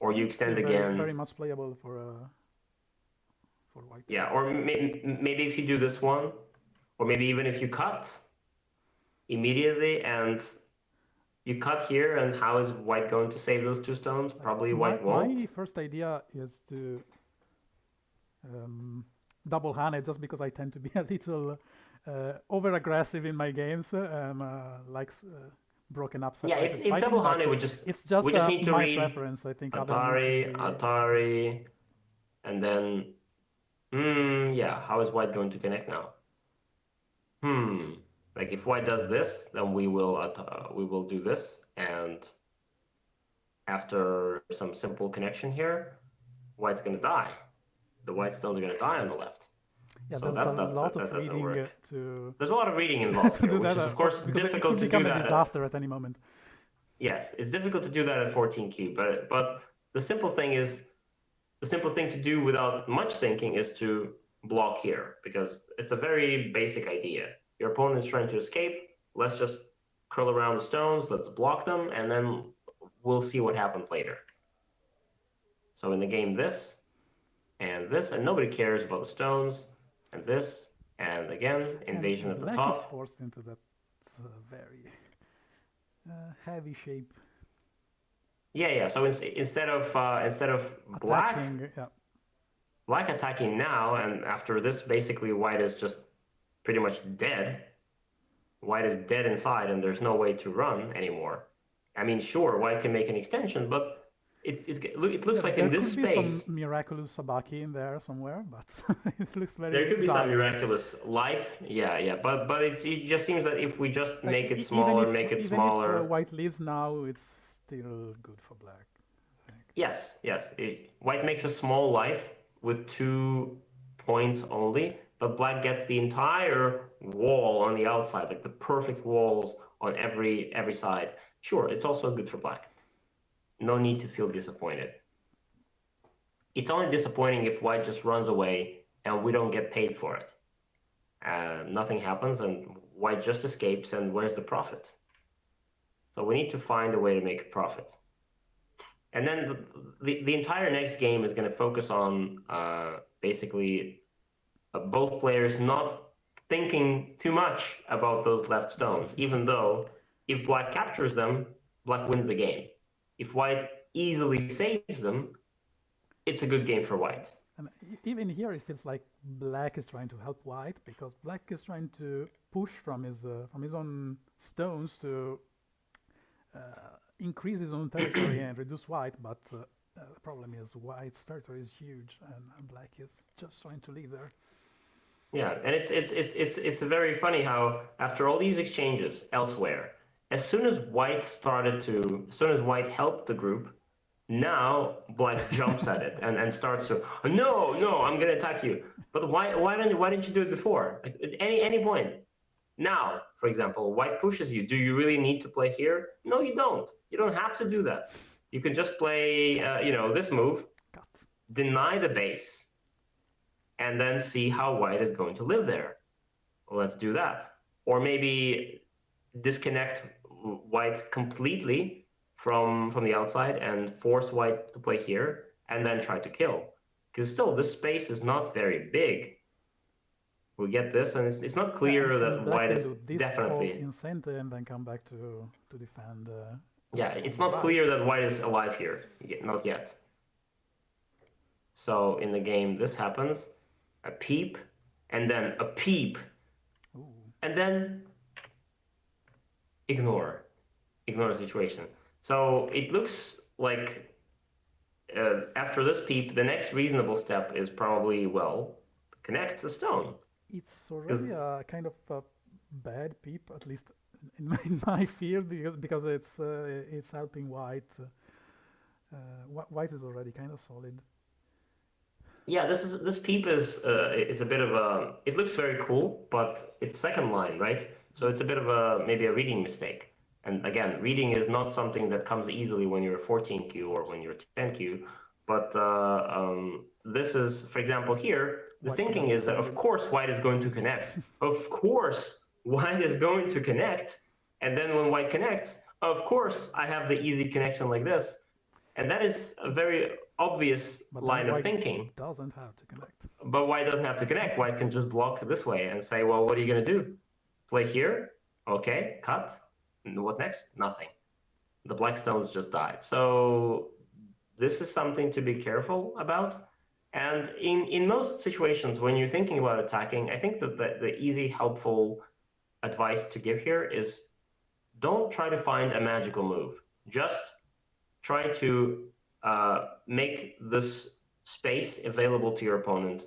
or you extend again. Very much playable for white. Yeah, or maybe if you do this one, or maybe even if you cut immediately and you cut here, and how is white going to save those 2 stones? Probably white won't. My first idea is to double Hane, just because I tend to be a little over aggressive in my games, broken up. Yeah, if double Hane, we just need to my read preference. I think Atari, and then how is white going to connect now? Like if white does this, then we will do this, and after some simple connection here, white's going to die. The white stones are going to die on the left. Yeah, so there's a lot of reading There's a lot of reading involved here, which is of course difficult to do that. It could become a disaster at any moment. Yes, it's difficult to do that at 14 cube, but the simple thing to do without much thinking is to block here, because it's a very basic idea. Your opponent is trying to escape. Let's just curl around the stones. Let's block them, and then we'll see what happens later. So in the game, this, and nobody cares about the stones, and this, and again, invasion at the top. Black is forced into that very heavy shape. Yeah. So instead of black attacking now, and after this, basically white is just pretty much dead. White is dead inside, and there's no way to run anymore. I mean, sure, white can make an extension, but it looks like in this space. There could be some miraculous Sabaki in there somewhere, but it looks very. There could be some miraculous life, yeah. But it just seems that if we just make it smaller, even if white leaves now, it's still good for black. Yes. White makes a small life with 2 points only, but black gets the entire wall on the outside, like the perfect walls on every side. Sure, it's also good for black. No need to feel disappointed. It's only disappointing if white just runs away and we don't get paid for it. Nothing happens and white just escapes, and where's the profit? So we need to find a way to make a profit. And then the entire next game is going to focus on basically both players not thinking too much about those left stones, even though if black captures them, black wins the game. If white easily saves them, it's a good game for white. And even here, it feels like black is trying to help white, because black is trying to push from his own stones to increase his own territory and reduce white. But the problem is white's territory is huge, and black is just trying to live there. Yeah, and it's very funny how after all these exchanges elsewhere, as soon as white helped the group, Now black jumps at it and starts to, no, I'm gonna attack you. But why didn't you do it before? Like, at any point. Now, for example, white pushes you. Do you really need to play here? No, you don't. You don't have to do that. You can just play, this move, deny the base, and then see how white is going to live there. Let's do that. Or maybe disconnect white completely from the outside and force white to play here and then try to kill. Because still, this space is not very big. We get this, and it's not clear that white is definitely in center and then come back to defend. Yeah, it's not clear that white is alive here, not yet. So in the game, this happens, a peep, and then a peep, and then ignore the situation. So it looks like after this peep, the next reasonable step is probably, well, connect the stone. It's already a kind of a bad peep, at least in my field, because it's helping white. White is already kind of solid. Yeah, this peep is a bit of a. It looks very cool, but it's second line, right? So it's a bit of maybe a reading mistake. And again, reading is not something that comes easily when you're 14Q or when you're 10Q. But this is, for example, here, the thinking is that, of course, white is going to connect. Of course, white is going to connect. And then when white connects, of course, I have the easy connection like this. And that is a very obvious line of thinking. Doesn't have to connect. But white doesn't have to connect. White can just block this way and say, well, what are you going to do? Play here? Okay, cut. And what next? Nothing. The black stones just died. So this is something to be careful about. And in most situations, when you're thinking about attacking, I think that the easy, helpful advice to give here is don't try to find a magical move. Just try to make this space available to your opponent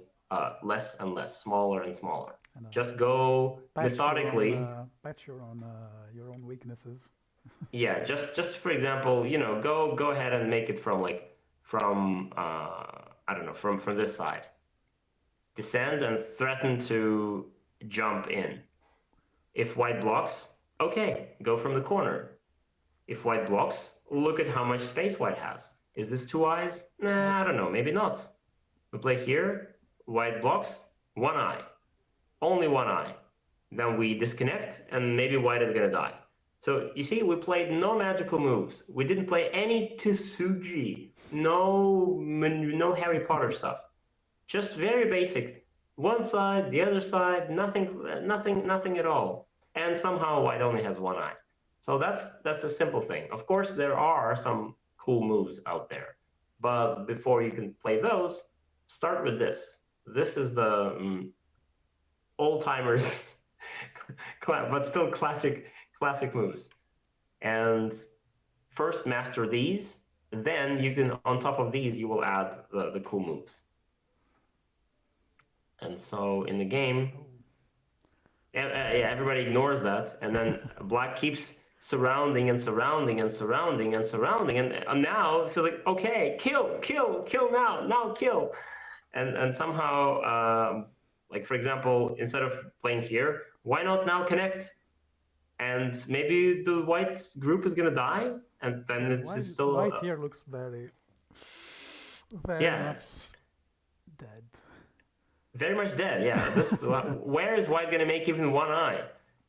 less and less, smaller and smaller. Just go methodically. Patch your own weaknesses. Yeah, just for example, go ahead and make it from I don't know, from this side. Descend and threaten to jump in. If white blocks, okay, go from the corner. If white blocks, look at how much space white has. Is this 2 eyes? Nah, I don't know, maybe not. We play here, white blocks, 1 eye. Only 1 eye. Then we disconnect, and maybe white is gonna die. So you see, we played no magical moves. We didn't play any Tsuji, no Harry Potter stuff. Just very basic. One side, the other side, nothing at all. And somehow white only has 1 eye. So that's a simple thing. Of course, there are some cool moves out there, but before you can play those, start with this. This is the old-timers, but still classic moves. And first master these, then you can, on top of these, you will add the cool moves. And so in the game, everybody ignores that, and then black keeps surrounding and surrounding and surrounding and surrounding, and now it feels like, okay, kill now kill, and somehow like, for example, instead of playing here, why not now connect? And maybe the white group is gonna die, and then it's still white here looks very much dead. Very much dead, yeah. Where is white gonna make even 1 eye?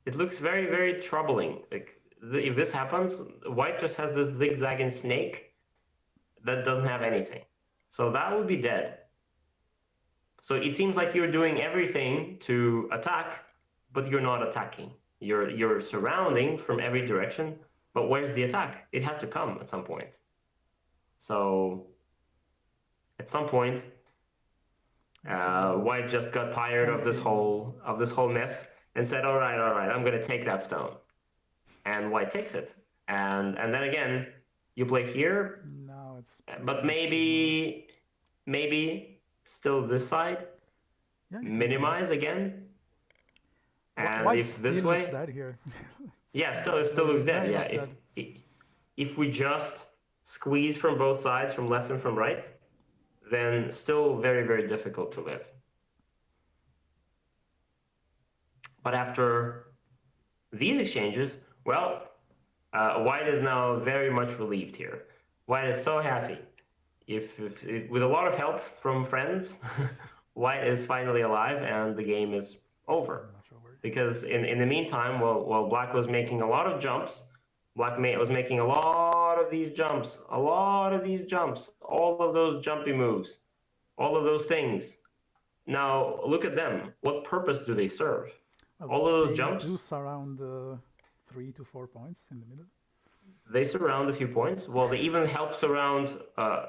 It looks very, very troubling. Like, if this happens, white just has this zigzagging snake that doesn't have anything. So that would be dead. So it seems like you're doing everything to attack, but you're not attacking. You're surrounding from every direction, but where's the attack? It has to come at some point. So at some point, white just got tired of this whole mess and said, all right, I'm gonna take that stone. And white takes it. And then again, you play here, no, but maybe still this side, minimize again. And white if this still way, looks dead here. yeah, still looks dead. Yeah, if we just squeezed from both sides, from left and from right, then still very, very difficult to live. But after these exchanges, well, White is now very much relieved here. White is so happy. If with a lot of help from friends, White is finally alive and the game is over. Because in the meantime, while Black was making a lot of jumps, Black was making a lot of these jumps, all of those jumpy moves, all of those things. Now look at them. What purpose do they serve? Well, all of those jumps do surround 3 to 4 points in the middle. They surround a few points. Well, they even help surround.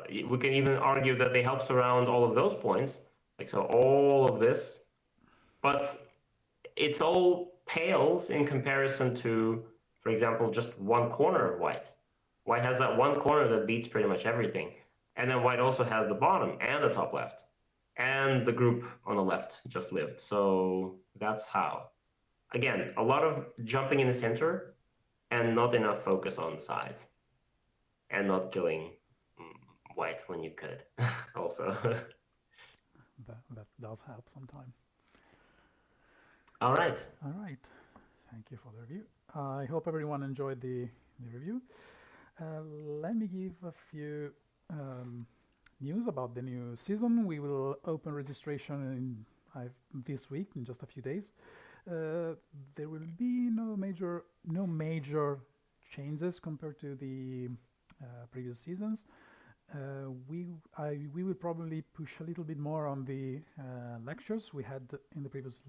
We can even argue that they help surround all of those points, like so, all of this. But it's all pales in comparison to, for example, just one corner of White. White has that one corner that beats pretty much everything, and then White also has the bottom and the top left, and the group on the left just lived. So that's how. Again, a lot of jumping in the center and not enough focus on the sides, and not killing White when you could also. that does help sometimes. All right. Thank you for the review. I hope everyone enjoyed the review. Let me give a few news about the new season. We will open registration this week, in just a few days. There will be no major changes compared to the previous seasons. We will probably push a little bit more on the lectures. We had in the previous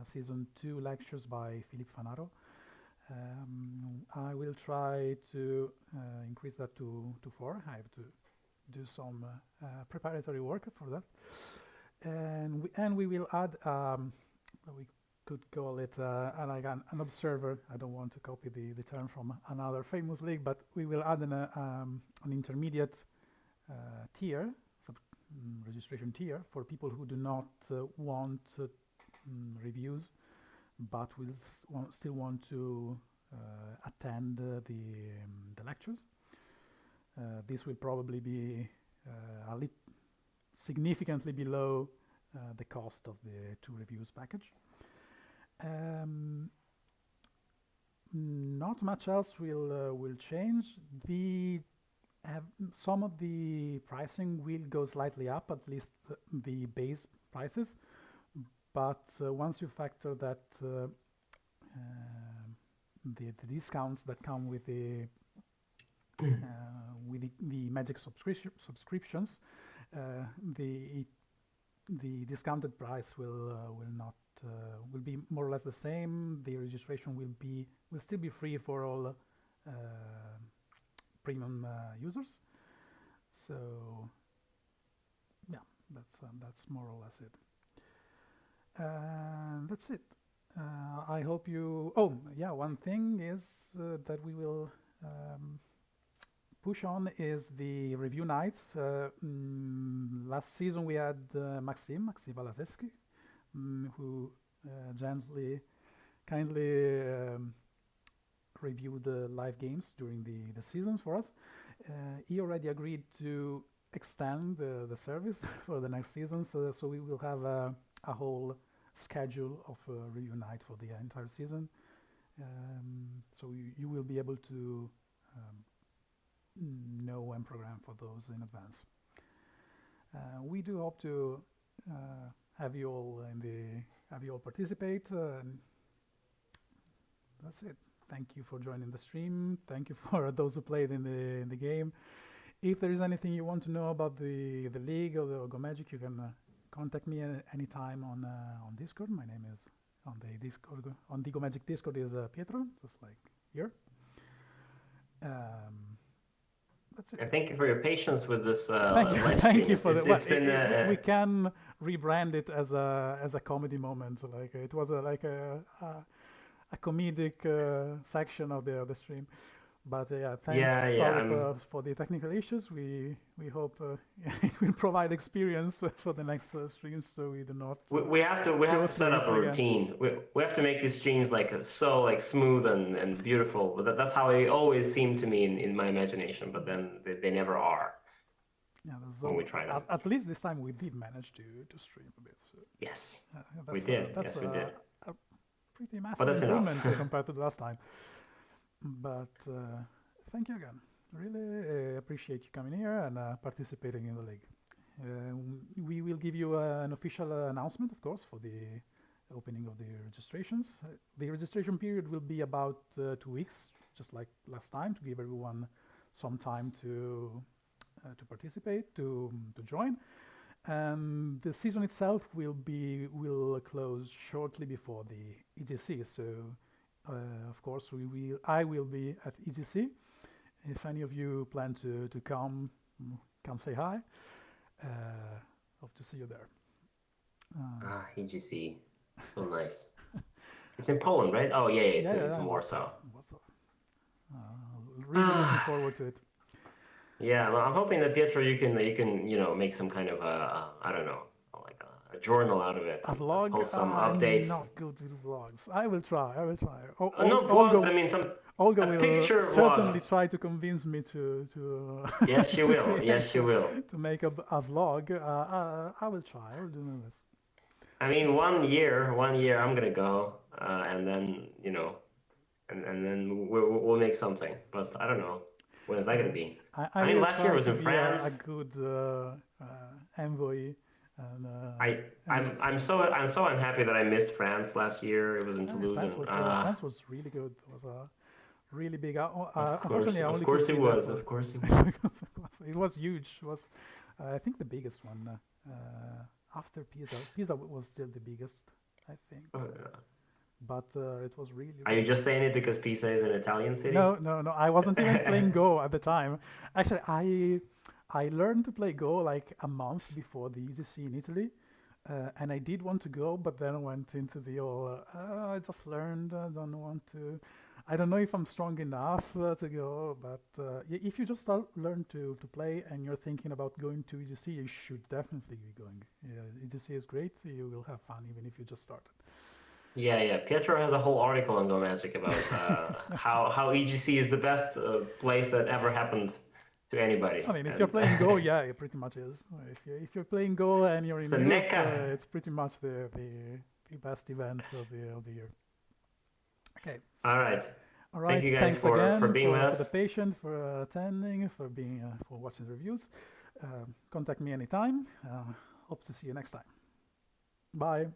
season 2 lectures by Philippe Fanaro. I will try to increase that to 4. I have to do some preparatory work for that, and we will add. We could call it like an observer. I don't want to copy the term from another famous league, but we will add an intermediate tier, registration tier, for people who do not want reviews, but will still want to attend the lectures. This will probably be significantly below the cost of the 2 reviews package. Not much else will change. Some of the pricing will go slightly up, at least the base prices. But once you factor that the discounts that come with the Magic subscriptions, the discounted price will be more or less the same. The registration will still be free for all premium users. So yeah, that's more or less it. That's it. I hope you. Oh yeah, one thing is that we will push on is the review nights. Last season we had Maxim Balazewski, who kindly reviewed the live games during the seasons for us. He already agreed to extend the service for the next season, so we will have a whole schedule of review night for the entire season. So you will be able to know and program for those in advance. We do hope to have you all participate. That's it. Thank you for joining the stream. Thank you for those who played in the game. If there is anything you want to know about the league or the Go Magic, you can contact me anytime on Discord. My name is on the Discord. On the Go Magic Discord is Pietro, just like here. That's it. And thank you for your patience with this. Thank you for that. We can rebrand it as a comedy moment. Like it was a comedic section of the stream. But Yeah, sorry yeah. for the technical issues. We hope it will provide experience for the next streams, so we do not We have to go set through up it a again. routine. We have to make these streams like so like smooth and beautiful. But that's how they always seem to me in my imagination. But then they never are Yeah, when so we try them. at least this time we did manage to stream a bit. So Yes, we that's did. that's Yes, we did. a pretty But massive that's enough. improvement compared to the last time. But thank you again. Really appreciate you coming here and participating in the league. We will give you an official announcement, of course, for the opening of the registrations. The registration period will be about 2 weeks, just like last time, to give everyone some time to participate, to join. And the season itself will close shortly before the EGC. So, of course, I will be at EGC. If any of you plan to come say hi. Hope to see you there. EGC, so nice. It's in Poland, right? Oh yeah, it's in Warsaw. Really looking forward to it. Yeah, well, I'm hoping that Pietro, you can make some kind of I don't know, like a journal out of it. A vlog. Post some updates. I'm not good with vlogs. I will try. No vlogs. I mean, Olga a will picture certainly vlog. try to convince me to Yes, she will. Yes, she will. to make a vlog. I will try. I will do my best. I mean, 1 year, I'm gonna go, and then and then we'll make something. But I don't know. When is that going to be? I mean, will last year was in be France. A good envoy. And, I'm so unhappy that I missed France last year. It was in Toulouse. France was really good. It was a really big. Unfortunately, of course it was. Of course it was. It was huge. It was, I think, the biggest one after Pisa. Pisa was still the biggest, I think. Oh, yeah. But it was really. Are you just saying it because Pisa is an Italian city? No. I wasn't even playing Go at the time. Actually, I learned to play Go like a month before the EGC in Italy, and I did want to go, but then I went into the whole. I just learned. I don't want to. I don't know if I'm strong enough to go. But if you just learn to play and you're thinking about going to EGC, you should definitely be going. Yeah, EGC is great. You will have fun even if you just started. Yeah. Pietro has a whole article on Go Magic about how EGC is the best place that ever happened to anybody. I mean, if you're playing Go, yeah, it pretty much is. If you're playing Go and you're in Europe, it's pretty much the best event of the year. Okay. All right. Thank you guys Thanks again for being with us. For the patience, for attending, for watching the reviews. Contact me anytime. Hope to see you next time. Bye.